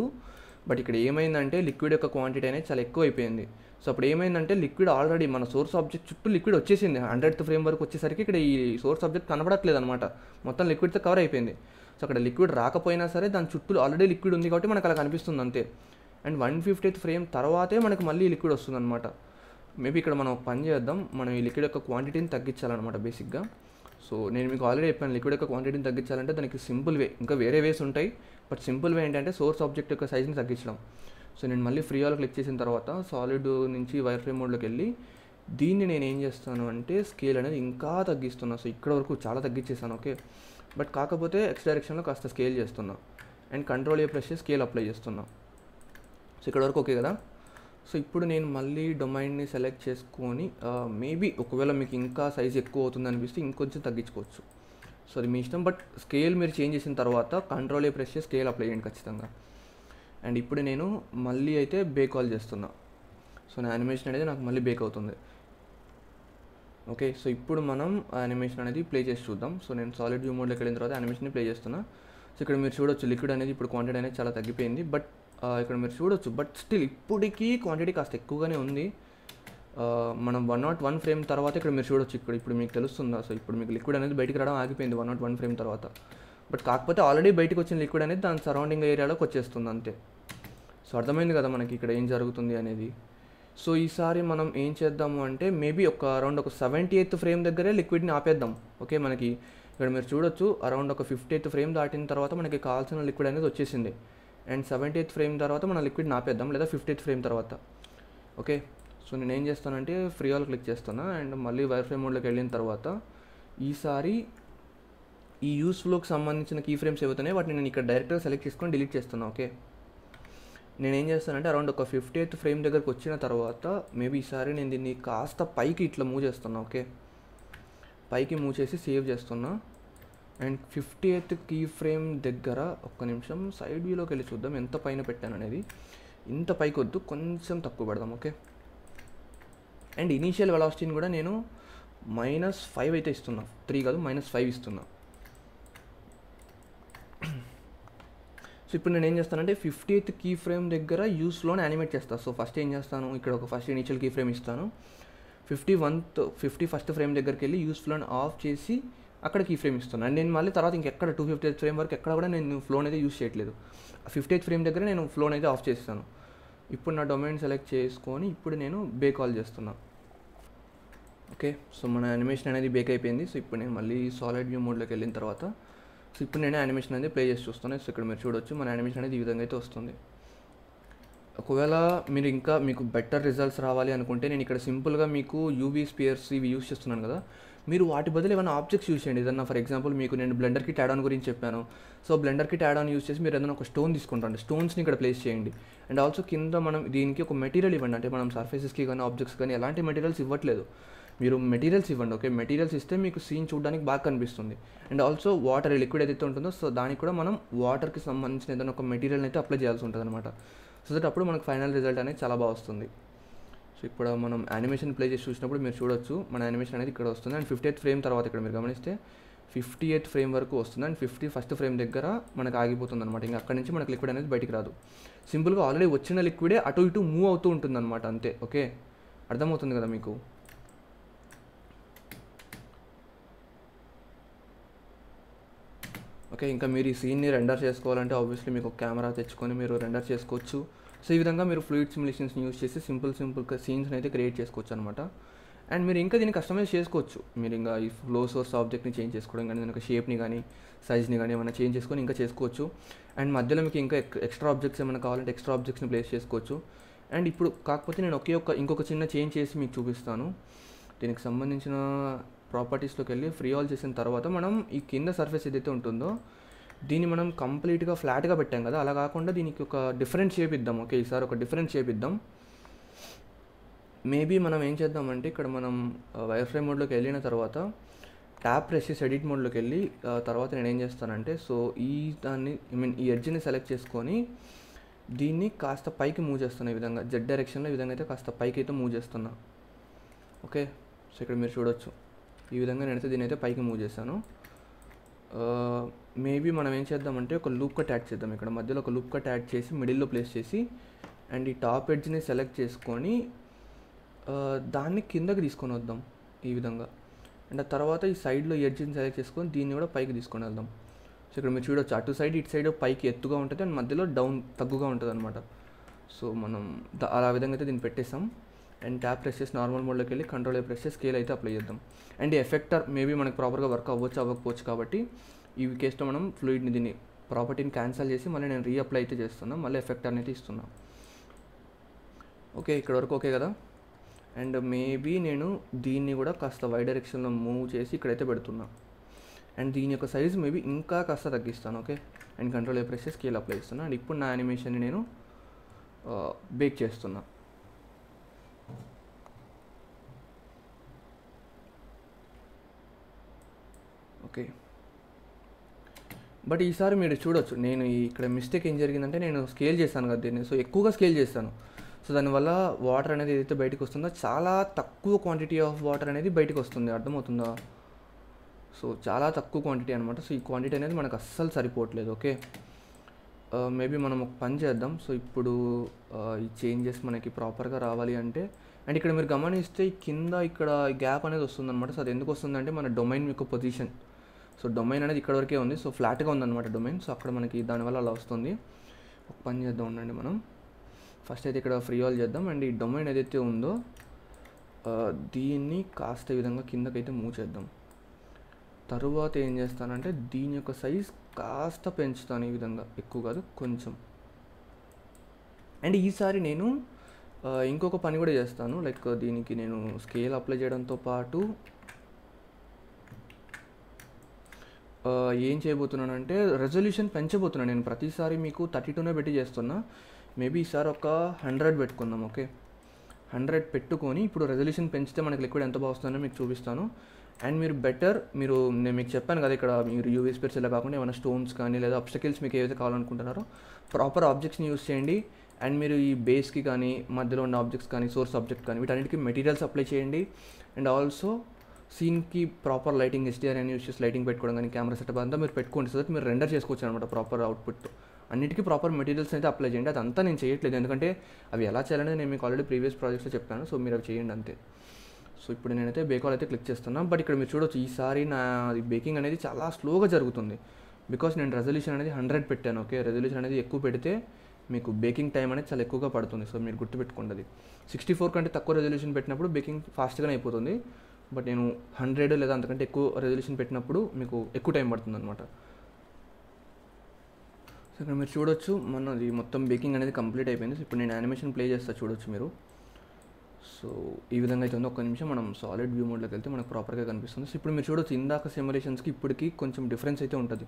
బట్ ఇక్కడ ఏమైందంటే లిక్విడ్ యొక్క క్వాంటిటీ అనేది చాలా ఎక్కువ అయిపోయింది. సో అప్పుడు ఏమైందంటే లిక్విడ్ ఆల్రెడీ మన సోర్స్ ఆబ్జెక్ట్ చుట్టూ లిక్విడ్ వచ్చేసింది. 100th ఫ్రేమ్ వరకు వచ్చేసరికి ఇక్కడ ఈ సోర్స్ ఆబ్జెక్ట్ కనబడట్లేదు అనమాట, మొత్తం లిక్విడ్తో కవర్ అయిపోయింది. సో అక్కడ లిక్విడ్ రాకపోయినా సరే దాని చుట్టూ ఆల్రెడీ లిక్విడ్ ఉంది కాబట్టి మనకు అలా కనిపిస్తుంది అంతే. అండ్ 150th ఫ్రేమ్ తర్వాతే మనకు మళ్ళీ లిక్విడ్ వస్తుంది అనమాట. మేబీ ఇక్కడ మనం ఒక పని చేద్దాం, మనం ఈ లిక్విడ్ యొక్క క్వాంటిటీని తగ్గించాలన్నమాట బేసిక్గా. సో నేను మీకు ఆల్రెడీ చెప్పాను, లిక్విడ్ యొక్క క్వాంటిటీని తగ్గించాలంటే దానికి సింపుల్ వే, ఇంకా వేరే వేస్ ఉంటాయి, బట్ సింపుల్ వే ఏంటంటే సోర్స్ ఆబ్జెక్ట్ యొక్క సైజ్ని తగ్గించడం. సో నేను మళ్ళీ ఫ్రీ ఆల్ క్లిక్ చేసిన తర్వాత సాలిడ్ నుంచి వైర్ ఫ్రేమ్ మోడ్లోకి వెళ్ళి దీన్ని నేను ఏం చేస్తాను అంటే స్కేల్ అనేది ఇంకా తగ్గిస్తున్నాను. సో ఇక్కడ వరకు చాలా తగ్గించేసాను, ఓకే. బట్ కాకపోతే ఎక్స్ డైరెక్షన్లో కాస్త స్కేల్ చేస్తున్నా అండ్ కంట్రోల్ ఏ ప్రెస్ చేసి స్కేల్ అప్లై చేస్తున్నా. సో ఇక్కడ వరకు ఓకే కదా. సో ఇప్పుడు నేను మళ్ళీ డొమైన్ని సెలెక్ట్ చేసుకొని మేబీ ఒకవేళ మీకు ఇంకా సైజ్ ఎక్కువ అవుతుంది అనిపిస్తే ఇంకొంచెం తగ్గించుకోవచ్చు. సో అది మీ ఇష్టం, బట్ స్కేల్ మీరు చేంజ్ చేసిన తర్వాత కంట్రోల్ ఏ ప్రెస్ చేసి స్కేల్ అప్లై చేయండి ఖచ్చితంగా. అండ్ ఇప్పుడు నేను మళ్ళీ అయితే బేక్ ఆల్ చేస్తున్నా. సో నా యానిమేషన్ అనేది నాకు మళ్ళీ బేక్ అవుతుంది, ఓకే. సో ఇప్పుడు మనం యానిమేషన్ అనేది ప్లే చేసి చూద్దాం. సో నేను సాలిడ్ వ్యూ మోడ్లోకి వెళ్ళిన తర్వాత యానిమేషన్ని ప్లే చేస్తున్నా. సో ఇక్కడ మీరు చూడొచ్చు లిక్విడ్ అనేది ఇప్పుడు క్వాంటిటీ అనేది చాలా తగ్గిపోయింది, బట్ ఇక్కడ మీరు చూడొచ్చు, బట్ స్టిల్ ఇప్పటికీ క్వాంటిటీ కాస్త ఎక్కువగానే ఉంది. మనం 101 ఫ్రేమ్ తర్వాత ఇక్కడ మీరు చూడొచ్చు, ఇప్పుడు మీకు తెలుస్తుందా. సో ఇప్పుడు మీకు లిక్విడ్ అనేది బయటికి రావడం ఆగిపోయింది 101 ఫ్రేమ్ తర్వాత. బట్ కాకపోతే ఆల్రెడీ బయటకు వచ్చిన లిక్విడ్ అనేది దాని సరౌండింగ్ ఏరియాలోకి వచ్చేస్తుంది అంతే. సో అర్థమైంది కదా మనకి ఇక్కడ ఏం జరుగుతుంది అనేది. సో ఈసారి మనం ఏం చేద్దాము అంటే మేబీ అరౌండ్ ఒక 78th ఫ్రేమ్ దగ్గరే లిక్విడ్ని ఆపేద్దాం, ఓకే. మనకి ఇక్కడ మీరు చూడొచ్చు అరౌండ్ ఒక 50th ఫ్రేమ్ దాటిన తర్వాత మనకి కావాల్సిన లిక్విడ్ అనేది వచ్చేసింది. అండ్ 70th ఫ్రేమ్ తర్వాత మనం లిక్విడ్ని ఆపేద్దాం, లేదా 50th ఫ్రేమ్ తర్వాత, ఓకే. సో నేను ఏం చేస్తానంటే ఫ్రీ ఆల్ క్లిక్ చేస్తాను అండ్ మళ్ళీ వైర్ ఫ్రేమ్ మోడ్లోకి వెళ్ళిన తర్వాత ఈసారి ఈ యూస్ ఫ్లోకి సంబంధించిన కీ ఫ్రేమ్స్ ఏవైతున్నాయో వాటిని నేను ఇక్కడ డైరెక్ట్గా సెలెక్ట్ చేసుకొని డిలీట్ చేస్తున్నాను, ఓకే. నేను ఏం చేస్తానంటే అరౌండ్ ఒక 50th ఫ్రేమ్ దగ్గరకు వచ్చిన తర్వాత మేబీ ఈసారి నేను దీన్ని కాస్త పైకి ఇట్లా మూవ్ చేస్తున్నా, ఓకే. పైకి మూవ్ చేసి సేవ్ చేస్తున్నా. అండ్ 50th కీ ఫ్రేమ్ దగ్గర ఒక్క నిమిషం సైడ్ వ్యూలోకి వెళ్ళి చూద్దాం ఎంత పైన పెట్టాను అనేది. ఇంత పైకి వద్దు, కొంచెం తక్కువ పెడదాం, ఓకే. అండ్ ఇనీషియల్ వెలాసిటీని కూడా నేను -5 అయితే ఇస్తున్నా, 3 కాదు -5 ఇస్తున్నా. సో ఇప్పుడు నేను ఏం చేస్తానంటే 50th కీ ఫ్రేమ్ దగ్గర యూస్లోనే యానిమేట్ చేస్తాను. సో ఫస్ట్ ఏం చేస్తాను, ఇక్కడ ఒక ఫస్ట్ ఇనిషియల్ కీ ఫ్రేమ్ ఇస్తాను. 51st ఫ్రేమ్ దగ్గరికి వెళ్ళి యూస్ ఫ్లోని ఆఫ్ చేసి అక్కడ కీ ఫ్రేమ్ ఇస్తున్నాను. అండ్ నేను మళ్ళీ తర్వాత ఇంకెక్కడ 250th ఫ్రేమ్ వరకు ఎక్కడ కూడా నేను ఫ్లోన్ అయితే యూస్ చేయట్లేదు. 50th ఫ్రేమ్ దగ్గర నేను ఫ్లోన్ అయితే ఆఫ్ చేస్తాను. ఇప్పుడు నా డొమైన్ సెలెక్ట్ చేసుకొని ఇప్పుడు నేను బేక్ ఆల్ చేస్తున్నా, ఓకే. సో మన యానిమేషన్ అనేది బేక్ అయిపోయింది. సో ఇప్పుడు నేను మళ్ళీ సాలిడ్ వ్యూ మోడ్లోకి వెళ్ళిన తర్వాత సో ఇప్పుడు నేను యానిమేషన్ అనేది ప్లే చేసి చూస్తున్నాను. సో ఇక్కడ మీరు చూడొచ్చు మన యానిమేషన్ అనేది ఈ విధంగా అయితే వస్తుంది. ఒకవేళ మీరు ఇంకా మీకు బెటర్ రిజల్ట్స్ రావాలి అనుకుంటే నేను ఇక్కడ సింపుల్గా మీకు యూవీ స్పియర్స్ ఇవి యూస్ చేస్తున్నాను కదా, మీరు వాటి బదులు ఏమైనా ఆబ్జెక్ట్స్ యూస్ చేయండి. ఏదన్నా ఫర్ ఎగ్జాంపుల్ మీకు నేను బ్లెండర్ కిట్ యాడ్ ఆన్ గురించి చెప్పాను. So blender kit add on use చేసి మీరు ఏదైనా ఒక స్టోన్ తీసుకుంటారండి, స్టోన్స్ని ఇక్కడ ప్లేస్ చేయండి. అండ్ ఆల్సో కింద మనం దీనికి ఒక మెటీరియల్ ఇవ్వండి, అంటే మనం సర్ఫేసెస్కి కానీ ఆబ్జెక్ట్స్ కానీ ఎలాంటి మెటీరియల్స్ ఇవ్వట్లేదు, మీరు మెటీరియల్స్ ఇవ్వండి, ఓకే. మెటీరియల్స్ ఇస్తే మీకు సీన్ చూడడానికి బాగా కనిపిస్తుంది. అండ్ ఆల్సో వాటర్ లిక్విడ్ ఏదైతే ఉంటుందో సో దానికి కూడా మనం వాటర్కి సంబంధించిన ఏదైనా ఒక మెటీరియల్ అయితే అప్లై చేయాల్సి ఉంటుంది అనమాట. సో దట్ అప్పుడు మనకు ఫైనల్ రిజల్ట్ అనేది చాలా బాగా వస్తుంది. సో ఇప్పుడు మనం యానిమేషన్ ప్లే చేసి చూసినప్పుడు మీరు చూడొచ్చు మన యానిమేషన్ అనేది ఇక్కడ వస్తుంది. అండ్ 50th ఫ్రేమ్ తర్వాత ఇక్కడ మీరు గమనిస్తే 58th ఫ్రేమ్ వరకు వస్తుంది. అండ్ 51st ఫ్రేమ్ దగ్గర మనకు ఆగిపోతుంది అనమాట. ఇంకా అక్కడి నుంచి మనకు లిక్విడ్ అనేది బయటికి రాదు. సింపుల్గా ఆల్రెడీ వచ్చిన లిక్విడే అటు ఇటు మూవ్ అవుతూ ఉంటుంది అనమాట, అంతే, ఓకే. అర్థమవుతుంది కదా మీకు. ఓకే, ఇంకా మీరు ఈ సీన్ని రెండర్ చేసుకోవాలంటే ఆబ్వియస్లీ మీకు ఒక కెమెరా తెచ్చుకొని మీరు రెండర్ చేసుకోవచ్చు. సో ఈ విధంగా మీరు ఫ్లూయిడ్ సిమ్యులేషన్స్ని యూస్ చేసి సింపుల్ సీన్స్ని అయితే క్రియేట్ చేసుకోవచ్చు అనమాట. అండ్ మీరు ఇంకా దీన్ని కస్టమైజ్ చేసుకోవచ్చు. మీరు ఇంకా ఈ ఫ్లో సోర్స్ ఆబ్జెక్ట్ని చేంజ్ చేసుకోవడం కానీ దానికి షేప్ని కానీ సైజ్ని కానీ ఏమైనా చేంజ్ చేసుకొని ఇంకా చేసుకోవచ్చు. అండ్ మధ్యలో మీకు ఇంకా ఎక్స్ట్రా ఆబ్జెక్ట్స్ ఏమైనా కావాలంటే ఎక్స్ట్రా ఆబ్జెక్ట్స్ని ప్లేస్ చేసుకోవచ్చు. అండ్ ఇప్పుడు కాకపోతే నేను ఇంకొక చిన్న చేంజ్ చేసి మీకు చూపిస్తాను. దీనికి సంబంధించిన ప్రాపర్టీస్లోకి వెళ్ళి ఫ్రీ ఆల్ చేసిన తర్వాత మనం ఈ కింద సర్ఫేస్ ఏదైతే ఉంటుందో దీన్ని మనం కంప్లీట్గా ఫ్లాట్గా పెట్టాం కదా, అలా కాకుండా దీనికి ఒక డిఫరెంట్ షేప్ ఇద్దాం. ఓకే, ఈసారి ఒక డిఫరెంట్ షేప్ ఇద్దాం. మేబీ మనం ఏం చేద్దామంటే ఇక్కడ మనం వైర్ ఫ్రేమ్ మోడ్లోకి వెళ్ళిన తర్వాత ట్యాప్ ప్రెస్ చేసి ఎడిట్ మోడ్లోకి వెళ్ళి తర్వాత నేను ఏం చేస్తానంటే ఈ ఎడ్జ్ని సెలెక్ట్ చేసుకొని దీన్ని కాస్త పైకి మూవ్ చేస్తున్నా. ఈ విధంగా జెడ్ డైరెక్షన్లో ఈ విధంగా అయితే కాస్త పైకి అయితే మూవ్ చేస్తున్నా. ఓకే, సో ఇక్కడ మీరు చూడొచ్చు ఈ విధంగా నేనైతే దీని అయితే పైకి మూవ్ చేశాను. మేబీ మనం ఏం చేద్దామంటే ఒక లూప్ కట్ యాడ్ చేద్దాం. ఇక్కడ మధ్యలో ఒక లూప్ కట్ యాడ్ చేసి మిడిల్లో ప్లేస్ చేసి అండ్ ఈ టాప్ ఎడ్జ్ని సెలెక్ట్ చేసుకొని దాన్ని కిందకి తీసుకొని వద్దాం ఈ విధంగా. అండ్ ఆ తర్వాత ఈ సైడ్లో ఎడ్జ్ని సెలెక్ట్ చేసుకొని దీన్ని కూడా పైకి తీసుకొని వెళ్దాం. సో ఇక్కడ మీరు చూడొచ్చు అటు సైడ్ ఇటు సైడ్ పైకి ఎత్తుగా ఉంటుంది అండ్ మధ్యలో డౌన్ తగ్గుగా ఉంటుంది అనమాట. సో మనం అలా విధంగా అయితే దీన్ని పెట్టేసాం. అండ్ ట్యాప్ ప్రెస్ చేసి నార్మల్ మోడ్లోకి వెళ్ళి కంట్రోల్ ప్రెస్ చేసి స్కేల్ అయితే అప్లై చేద్దాం. అండ్ ఈ ఎఫెక్టర్ మేబీ మనకు ప్రాపర్గా వర్క్ అవ్వకపోవచ్చు కాబట్టి ఈ కేసులో మనం ఫ్లూయిడ్ని దీన్ని ప్రాపర్టీని క్యాన్సిల్ చేసి మళ్ళీ నేను రీఅప్లై అయితే చేస్తున్నాను, మళ్ళీ ఎఫెక్టర్ అనేది ఇస్తున్నాను. ఓకే, ఇక్కడ వరకు ఓకే కదా. అండ్ మేబీ నేను దీన్ని కూడా కాస్త వై డైరెక్షన్లో మూవ్ చేసి ఇక్కడైతే పెడుతున్నా. అండ్ దీని యొక్క సైజ్ మేబీ ఇంకా కాస్త తగ్గిస్తాను. ఓకే, అండ్ కంట్రోల్ ప్రెస్ చేసి స్కేల్ అప్లై చేస్తున్నా. అండ్ ఇప్పుడు నా యానిమేషన్ని నేను బేక్ చేస్తున్నా. ఓకే, బట్ ఈసారి మీరు చూడొచ్చు నేను ఇక్కడ మిస్టేక్ ఏం జరిగిందంటే నేను స్కేల్ చేశాను కదా దీన్ని, సో ఎక్కువగా స్కేల్ చేస్తాను. సో దానివల్ల వాటర్ అనేది ఏదైతే బయటకు వస్తుందో చాలా తక్కువ క్వాంటిటీ ఆఫ్ వాటర్ అనేది బయటకు వస్తుంది, అర్థమవుతుందా? సో చాలా తక్కువ క్వాంటిటీ అనమాట. సో ఈ క్వాంటిటీ అనేది మనకు అస్సలు సరిపోవట్లేదు. ఓకే, మేబీ మనం ఒక పని చేద్దాం. సో ఇప్పుడు ఈ చేంజెస్ మనకి ప్రాపర్గా రావాలి అంటే అండ్ ఇక్కడ మీరు గమనిస్తే కింద ఇక్కడ గ్యాప్ అనేది వస్తుందన్నమాట. సో అది ఎందుకు వస్తుందంటే మన డొమైన్ యొక్క పొజిషన్. సో డొమైన్ అనేది ఇక్కడ వరకే ఉంది, సో ఫ్లాట్గా ఉందన్నమాట డొమైన్. సో అక్కడ మనకి దానివల్ల అలా వస్తుంది. ఒక పని చేద్దాం ఉండండి, మనం ఫస్ట్ అయితే ఇక్కడ ఫ్రీ ఆల్ చేద్దాం. అండ్ ఈ డొమైన్ ఏదైతే ఉందో దీన్ని కాస్త ఈ విధంగా కిందకైతే మూవ్ చేద్దాం. తరువాత ఏం చేస్తానంటే దీని యొక్క సైజ్ కాస్త పెంచుతాను, ఈ విధంగా, ఎక్కువ కాదు కొంచెం. అండ్ ఈసారి నేను ఇంకొక పని కూడా చేస్తాను. లైక్ దీనికి నేను స్కేల్ అప్లై చేయడంతో పాటు ఏం చేయబోతున్నానంటే రెజల్యూషన్ పెంచబోతున్నాను. నేను ప్రతిసారి మీకు 32నే పెట్టి చేస్తున్నా. మేబీ ఈసారి ఒక 100 పెట్టుకుందాం. ఓకే, 100 పెట్టుకొని ఇప్పుడు రెజల్యూషన్ పెంచితే మనకి లిక్విడ్ ఎంత బాగా వస్తుందో మీకు చూపిస్తాను. అండ్ నేను మీకు చెప్పాను కదా ఇక్కడ మీరు యూవీ స్పేర్స్ ఇలా కాకుండా ఏమైనా స్టోన్స్ కానీ లేదా అబ్స్టకిల్స్ మీకు ఏవైతే కావాలనుకుంటున్నారో ప్రాపర్ ఆబ్జెక్ట్స్ని యూస్ చేయండి. అండ్ మీరు ఈ బేస్కి కానీ మధ్యలో ఉన్న ఆబ్జెక్ట్స్ కానీ సోర్స్ ఆబ్జెక్ట్ కానీ వీటన్నిటికీ మెటీరియల్స్ అప్లై చేయండి. అండ్ ఆల్సో సీన్కి ప్రాపర్ లైటింగ్ HDR అని యూస్ చేసి లైటింగ్ పెట్టుకోవడం కానీ కెమెరా సెటప్ అంతా మీరు పెట్టుకోండి. సో దట్ మీరు రెండర్ చేసుకోవచ్చు అనమాట ప్రాపర్ అవుట్పుట్. అన్నిటికీ ప్రాపర్ మెటీరియల్స్ అయితే అప్లై చేయండి. అదంతా నేను చేయట్లేదు, ఎందుకంటే అవి ఎలా చేయాలనేది నేను మీకు ఆల్రెడీ ప్రీవియస్ ప్రాజెక్ట్స్లో చెప్పాను. సో మీరు అవి చేయండి అంతే. సో ఇప్పుడు నేనైతే బేక్ ఆల్ అయితే క్లిక్ చేస్తున్నాను. బట్ ఇక్కడ మీరు చూడొచ్చు ఈసారి నా బేకింగ్ అనేది చాలా స్లోగా జరుగుతుంది. బికాస్ నేను రెజల్యూషన్ అనేది 100 పెట్టాను. ఓకే, రెజల్యూషన్ అనేది ఎక్కువ పెడితే మీకు బేకింగ్ టైం అనేది చాలా ఎక్కువగా పడుతుంది. సో మీరు గుర్తుపెట్టుకోండి, అది 64 కంటే తక్కువ రెజల్యూషన్ పెట్టినప్పుడు బేకింగ్ ఫాస్ట్గానే అయిపోతుంది. బట్ నేను 100 లేదా అంతకంటే ఎక్కువ రెజల్యూషన్ పెట్టినప్పుడు మీకు ఎక్కువ టైం పడుతుంది అనమాట. సో ఇక్కడ మీరు చూడొచ్చు మనది మొత్తం బేకింగ్ అనేది కంప్లీట్ అయిపోయింది. సో ఇప్పుడు నేను యానిమేషన్ ప్లే చేస్తా, చూడొచ్చు మీరు. సో ఈ విధంగా అయితే ఉంది. ఒక్క నిమిషం మనం సాలిడ్ వ్యూ మోడ్లోకి వెళ్తే మనకు ప్రాపర్గా కనిపిస్తుంది. సో ఇప్పుడు మీరు చూడొచ్చు ఇందాక సిమ్యులేషన్స్కి ఇప్పటికి కొంచెం డిఫరెన్స్ అయితే ఉంటుంది.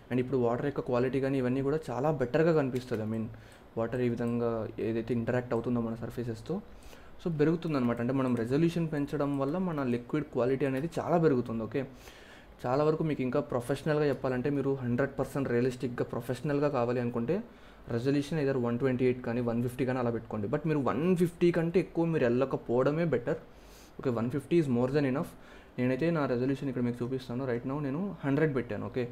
అండ్ ఇప్పుడు వాటర్ యొక్క క్వాలిటీ కానీ ఇవన్నీ కూడా చాలా బెటర్గా కనిపిస్తుంది. ఐ మీన్ వాటర్ ఈ విధంగా ఏదైతే ఇంటరాక్ట్ అవుతుందో మన సర్ఫేసెస్తో సో పెరుగుతుంది అనమాట. అంటే మనం రెజల్యూషన్ పెంచడం వల్ల మన లిక్విడ్ క్వాలిటీ అనేది చాలా పెరుగుతుంది. ఓకే, చాలా వరకు మీకు ఇంకా ప్రొఫెషనల్గా చెప్పాలంటే మీరు 100% రియలిస్టిక్గా ప్రొఫెషనల్గా కావాలి అనుకుంటే రెజల్యూషన్ ఏదో 128 కానీ 150 కానీ అలా పెట్టుకోండి. బట్ మీరు 150 కంటే ఎక్కువ మీరు వెళ్ళకపోవడమే better. Okay, 150 is more than enough. నేనైతే నా రెజల్యూషన్ ఇక్కడ మీకు చూపిస్తాను. రైట్ నౌ నేను 100 పెట్టాను. ఓకే,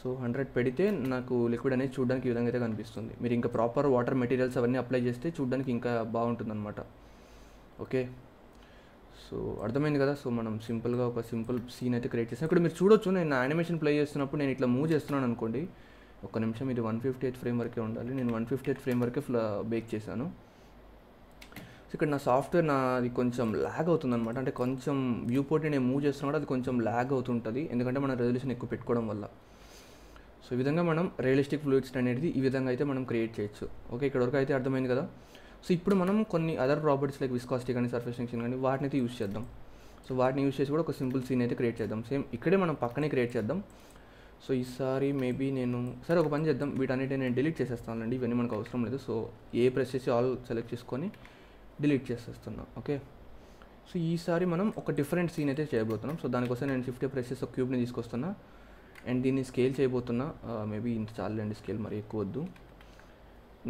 సో 100 పెడితే నాకు లిక్విడ్ అనేది చూడడానికి ఈ విధంగా అయితే కనిపిస్తుంది. మీరు ఇంకా ప్రాపర్ వాటర్ మెటీరియల్స్ అవన్నీ అప్లై చేస్తే చూడడానికి ఇంకా బాగుంటుంది అనమాట. ఓకే, సో అర్థమైంది కదా. సో మనం సింపుల్గా ఒక సింపుల్ సీన్ అయితే క్రియేట్ చేస్తాం. ఇక్కడ మీరు చూడొచ్చు నేను యానిమేషన్ ప్లే చేస్తున్నప్పుడు నేను ఇట్లా మూవ్ చేస్తున్నాను అనుకోండి. ఒక్క నిమిషం, ఇది 158 ఫ్రేమ్ వరకే ఉండాలి. నేను 158 ఫ్రేమ్ వరకే బేక్ చేశాను. సో ఇక్కడ నా సాఫ్ట్వేర్ నాది కొంచెం ల్యాగ్ అవుతుందన్నమాట. అంటే కొంచెం వ్యూ పోర్ట్ని నేను మూవ్ చేస్తున్నా కూడా అది కొంచెం ల్యాగ్ అవుతుంటుంది, ఎందుకంటే మనం రెజల్యూషన్ ఎక్కువ పెట్టుకోవడం వల్ల. సో ఈ విధంగా మనం రియలిస్టిక్ ఫ్లూయిడ్స్ అనేది ఈ విధంగా అయితే మనం క్రియేట్ చేయొచ్చు. ఓకే, ఇక్కడ వరకు అయితే అర్థమైంది కదా. సో ఇప్పుడు మనం కొన్ని అదర్ ప్రాపర్టీస్ లైక్ విస్కాసిటీ కానీ సర్ఫేస్ టెన్షన్ కానీ వాటిని అయితే యూస్ చేద్దాం. సో వాటిని యూస్ చేసి కూడా ఒక సింపుల్ సీన్ అయితే క్రియేట్ చేద్దాం. సేమ్ ఇక్కడే మనం పక్కనే క్రియేట్ చేద్దాం. సో ఈసారి మేబీ సరే ఒక పని చేద్దాం, వీటన్నిటి నేను డిలీట్ చేసేస్తానండి, ఇవన్నీ మనకు అవసరం లేదు. సో ఏ ప్రెస్ చేసి ఆల్ సెలెక్ట్ చేసుకొని డిలీట్ చేసేస్తున్నాం. ఓకే, సో ఈసారి మనం ఒక డిఫరెంట్ సీన్ అయితే చేయబోతున్నాం. సో దానికోసం నేను షిఫ్ట్ ప్రెస్ చేసి ఒక క్యూబ్ని తీసుకొస్తున్నా అండ్ దీన్ని స్కేల్ చేయబోతున్నా. మేబీ ఇంత చాలండి, స్కేల్ మరి ఎక్కువ వద్దు.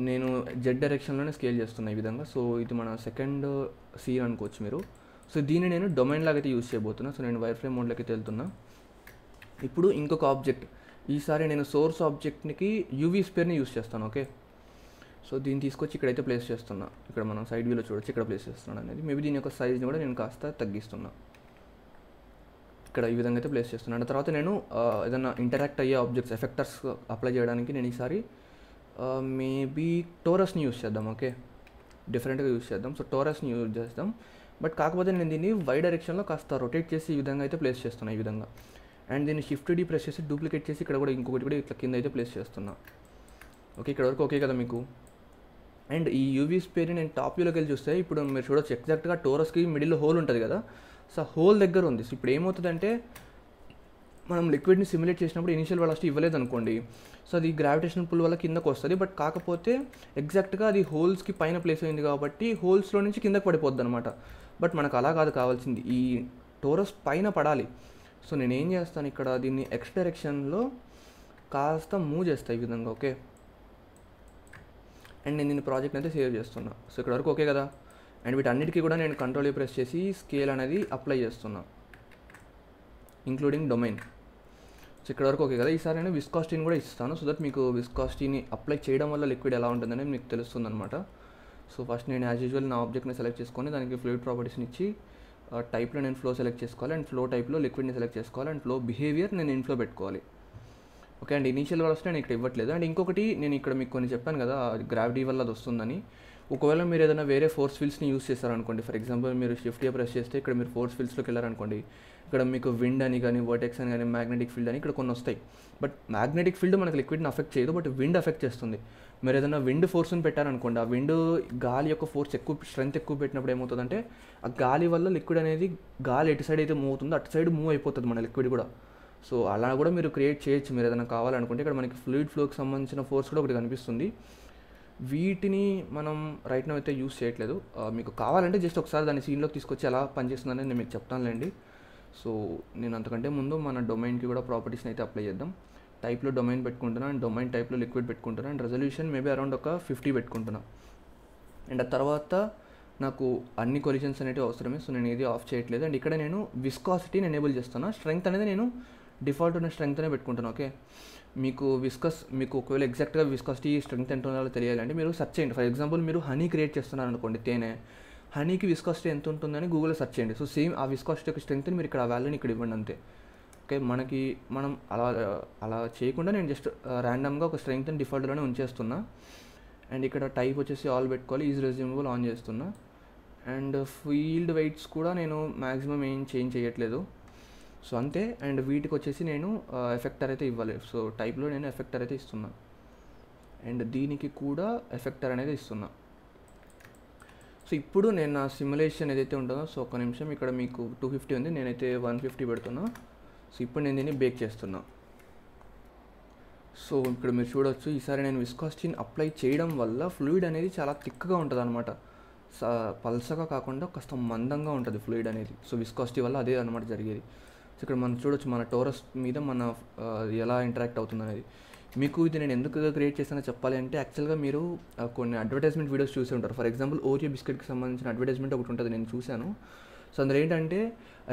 నేను జెడ్ డైరెక్షన్లోనే స్కేల్ చేస్తున్నా ఈ విధంగా. సో ఇది మన సెకండ్ సీన్ అనుకోవచ్చు మీరు. సో దీన్ని నేను డొమైన్ లాగా అయితే యూజ్ చేయబోతున్నా. సో నేను వైర్ ఫ్రేమ్ మోడ్లోకి వెళ్తున్నా. ఇప్పుడు ఇంకొక ఆబ్జెక్ట్, ఈసారి నేను సోర్స్ ఆబ్జెక్ట్కి యూవీ స్పేర్ని యూజ్ చేస్తాను. ఓకే, సో దీన్ని తీసుకొచ్చి ఇక్కడైతే ప్లేస్ చేస్తున్నా. ఇక్కడ మనం సైడ్ వ్యూలో చూడొచ్చు ఇక్కడ ప్లేస్ చేస్తున్నాను అనేది. మేబీ దీని యొక్క సైజ్ని కూడా నేను కాస్త తగ్గిస్తున్నా. ఇక్కడ ఈ విధంగా అయితే ప్లేస్ చేస్తున్నాను. తర్వాత నేను ఏదైనా ఇంటరాక్ట్ అయ్యే ఆబ్జెక్ట్స్ ఎఫెక్టర్స్ అప్లై చేయడానికి నేను ఈసారి మేబీ టోరస్ని యూజ్ చేద్దాం. ఓకే, డిఫరెంట్గా యూజ్ చేద్దాం. సో టోరస్ని యూజ్ చేద్దాం, బట్ కాకపోతే నేను దీన్ని వై డైరెక్షన్లో కాస్త రొటేట్ చేసి ఈ విధంగా అయితే ప్లేస్ చేస్తున్నాను ఈ విధంగా. అండ్ దీన్ని షిఫ్ట్ డి ప్రెస్ చేసి డూప్లికేట్ చేసి ఇక్కడ కూడా ఇంకొకటి కూడా ఇట్లా కింద అయితే ప్లేస్ చేస్తున్నా. ఓకే, ఇక్కడ వరకు ఓకే కదా మీకు. అండ్ ఈ యూవీ స్పేర్ని నేను టాప్ వ్యూలోకి వెళ్ళి చూస్తే ఇప్పుడు మీరు చూడొచ్చు ఎగ్జాక్ట్గా టోరస్కి మిడిల్లో హోల్ ఉంటుంది కదా. సో హోల్ దగ్గర ఉంది. సో ఇప్పుడు ఏమవుతుందంటే మనం లిక్విడ్ని సిమ్యులేట్ చేసినప్పుడు ఇనిషియల్ వెలాసిటీ ఇవ్వలేదు అనుకోండి, సో అది గ్రావిటేషనల్ పుల్ వల్ల కిందకు వస్తుంది. బట్ కాకపోతే ఎగ్జాక్ట్గా అది హోల్స్కి పైన ప్లేస్ అయింది కాబట్టి హోల్స్లో నుంచి కిందకు పడిపోద్ది అనమాట. బట్ మనకు అలా కాదు కావాల్సింది, ఈ టోరస్ పైన పడాలి. సో నేను ఏం చేస్తాను, ఇక్కడ దీన్ని ఎక్స్ డైరెక్షన్లో కాస్త మూవ్ చేస్తాను ఈ విధంగా. ఓకే, అండ్ నేను దీన్ని ప్రాజెక్ట్ అయితే సేవ్ చేస్తున్నా. సో ఇక్కడ వరకు ఓకే కదా. అండ్ వీటన్నిటికీ కూడా నేను కంట్రోల్ ప్రెస్ చేసి స్కేల్ అనేది అప్లై చేస్తున్నా, ఇంక్లూడింగ్ డొమైన్. సో ఇక్కడ వరకు ఓకే కదా. ఈసారి నేను విస్కాసిటీని కూడా ఇస్తాను, సో దట్ మీకు విస్కాసిటీని అప్లై చేయడం వల్ల లిక్విడ్ ఎలా ఉంటుందని మీకు తెలుస్తుంది అనమాట. సో ఫస్ట్ నేను యాజ్ యూజువల్ నా ఆబ్జెక్ట్ని సెలెక్ట్ చేసుకొని దానికి ఫ్లూయిడ్ ప్రాపర్టీస్ని ఇచ్చి టైప్లో నేను ఫ్లో సెలెక్ట్ చేసుకోవాలి. అండ్ ఫ్లో టైప్లో లిక్విడ్ని సెలెక్ట్ చేసుకోవాలి. అండ్ ఫ్లో బిహేవియర్ నేను ఇన్ఫ్లో పెట్టుకోవాలి. ఓకే, అండ్ ఇనీషియల్ వెలాసిటీ నేను ఇక్కడ ఇవ్వట్లేదు. అండ్ ఇంకొకటి నేను ఇక్కడ మీకు కొన్ని చెప్పాను కదా గ్రావిటీ వల్ల అది వస్తుందని. ఒకవేళ మీరు ఏదైనా వేరే ఫోర్స్ ఫీల్డ్స్ని యూస్ చేస్తారనుకోండి, ఫర్ ఎగ్జాంపుల్ మీరు షిఫ్ట్ ప్రెస్ చేస్తే ఇక్కడ మీరు ఫోర్స్ ఫీల్డ్స్లోకి వెళ్ళారనుకోండి, ఇక్కడ మీకు విండ్ అని కానీ వర్టెక్స్ అని కానీ మ్యాగ్నెటిక్ ఫీల్డ్ అని ఇక్కడ కొన్ని వస్తాయి. బట్ మ్యాగ్నెటిక్ ఫీల్డ్ మనకి లిక్విడ్ని అఫెక్ట్ చేయదు, బట్ విండ్ అఫెక్ట్ చేస్తుంది. మీరు ఏదైనా విండ్ ఫోర్స్ని పెట్టారనుకోండి, ఆ విండ్ గాలి యొక్క ఫోర్స్ ఎక్కువ స్ట్రెంత్ ఎక్కువ పెట్టినప్పుడు ఏమవుతుందంటే ఆ గాలి వల్ల లిక్విడ్ అనేది గాలి ఎటు సైడ్ అయితే మూవ్ అవుతుందో అటు సైడ్ మూవ్ అయిపోతుంది మన లిక్విడ్ కూడా. సో అలా కూడా మీరు క్రియేట్ చేయొచ్చు మీరు ఏదైనా కావాలనుకుంటే. ఇక్కడ మనకి ఫ్లూయిడ్ ఫ్లోకి సంబంధించిన ఫోర్స్ కూడా ఒకటి కనిపిస్తుంది. వీటిని మనం రైట్ నౌ అయితే యూస్ చేయట్లేదు. మీకు కావాలంటే జస్ట్ ఒకసారి దాన్ని సీన్లోకి తీసుకొచ్చి ఎలా పనిచేస్తుందని నేను మీకు చెప్తానులేండి. సో నేను అంతకంటే ముందు మన డొమైన్కి కూడా ప్రాపర్టీస్ని అయితే అప్లై చేద్దాం. టైప్లో డొమైన్ పెట్టుకుంటున్నా అండ్ డొమైన్ టైప్లో లిక్విడ్ పెట్టుకుంటున్నా అండ్ రెజల్యూషన్ మేబీ అరౌండ్ ఒక 50 పెట్టుకుంటున్నా. అండ్ ఆ తర్వాత నాకు అన్ని కొలిజన్స్ అనేవి అవసరమే, సో నేను ఏది ఆఫ్ చేయట్లేదు. అండ్ ఇక్కడ నేను విస్కాసిటీని ఎనేబుల్ చేస్తున్నా. స్ట్రెంగ్త్ అనేది నేను డిఫాల్ట్ ఉన్న స్ట్రెంగ్త్ అనే పెట్టుకుంటాను. ఓకే, మీకు ఒకవేళ ఎగ్జాక్ట్గా విస్కాసిటీ స్ట్రెంగ్త్ ఎంత ఉండాలో తెలియాలంటే మీరు సెర్చ్ చేయండి. ఫర్ ఎగ్జాంపుల్ మీరు హనీ క్రియేట్ చేస్తున్నారు అనుకోండి, తేనె, హనీకి విస్కాసిటీ ఎంత ఉంటుందని గూగుల్లో సెర్చ్ చేయండి. సో సేమ్ ఆ విస్కాసిటీ యొక్క స్ట్రెంగ్త్ని మీరు ఇక్కడ ఆ వాల్యూని ఇక్కడ ఇవ్వండి అంతే. ఓకే, మనం అలా చేయకుండా నేను జస్ట్ ర్యాండమ్గా ఒక స్ట్రెంగ్త్ని డిఫాల్ట్లోనే ఉంచేస్తున్నా. అండ్ ఇక్కడ టైప్ వచ్చేసి ఆల్ పెట్టుకోవాలి, ఈజ్ రెజ్యూమబుల్ ఆన్ చేస్తున్నా. అండ్ ఫీల్డ్ వెయిట్స్ కూడా నేను మ్యాక్సిమం ఏం చేంజ్ చేయట్లేదు. సో అంతే. అండ్ వీటికి వచ్చేసి నేను ఎఫెక్టర్ అయితే ఇవ్వాలి. సో టైప్లో నేను ఎఫెక్టర్ అయితే ఇస్తున్నా అండ్ దీనికి కూడా ఎఫెక్టర్ అనేది ఇస్తున్నా. సో ఇప్పుడు నేను నా సిమ్యులేషన్ ఏదైతే ఉంటుందో, సో ఒక్క నిమిషం, ఇక్కడ మీకు 250 ఉంది, నేనైతే 150 పెడుతున్నా. సో ఇప్పుడు నేను దీన్ని బేక్ చేస్తున్నా. సో ఇక్కడ మీరు చూడవచ్చు, ఈసారి నేను విస్కాసిటీని అప్లై చేయడం వల్ల ఫ్లూయిడ్ అనేది చాలా థిక్గా ఉంటుంది అనమాట. పల్సగా కాకుండా కాస్త మందంగా ఉంటుంది ఫ్లూయిడ్ అనేది. సో విస్కాసిటీ వల్ల అదే అనమాట జరిగేది. సో ఇక్కడ మనం చూడొచ్చు మన టోరస్ మీద మన ఎలా ఇంటరాక్ట్ అవుతుంది అనేది. మీకు ఇది నేను ఎందుకు క్రియేట్ చేశానో చెప్పాలి అంటే, యాక్చువల్గా మీరు కొన్ని అడ్వర్టైజ్మెంట్ వీడియోస్ చూసి ఉంటారు. ఫర్ ఎగ్జాంపుల్ ఓరియో బిస్కెట్కి సంబంధించిన అడ్వర్టైజ్మెంట్ ఒకటి ఉంటుంది, నేను చూశాను. సో అందులో ఏంటంటే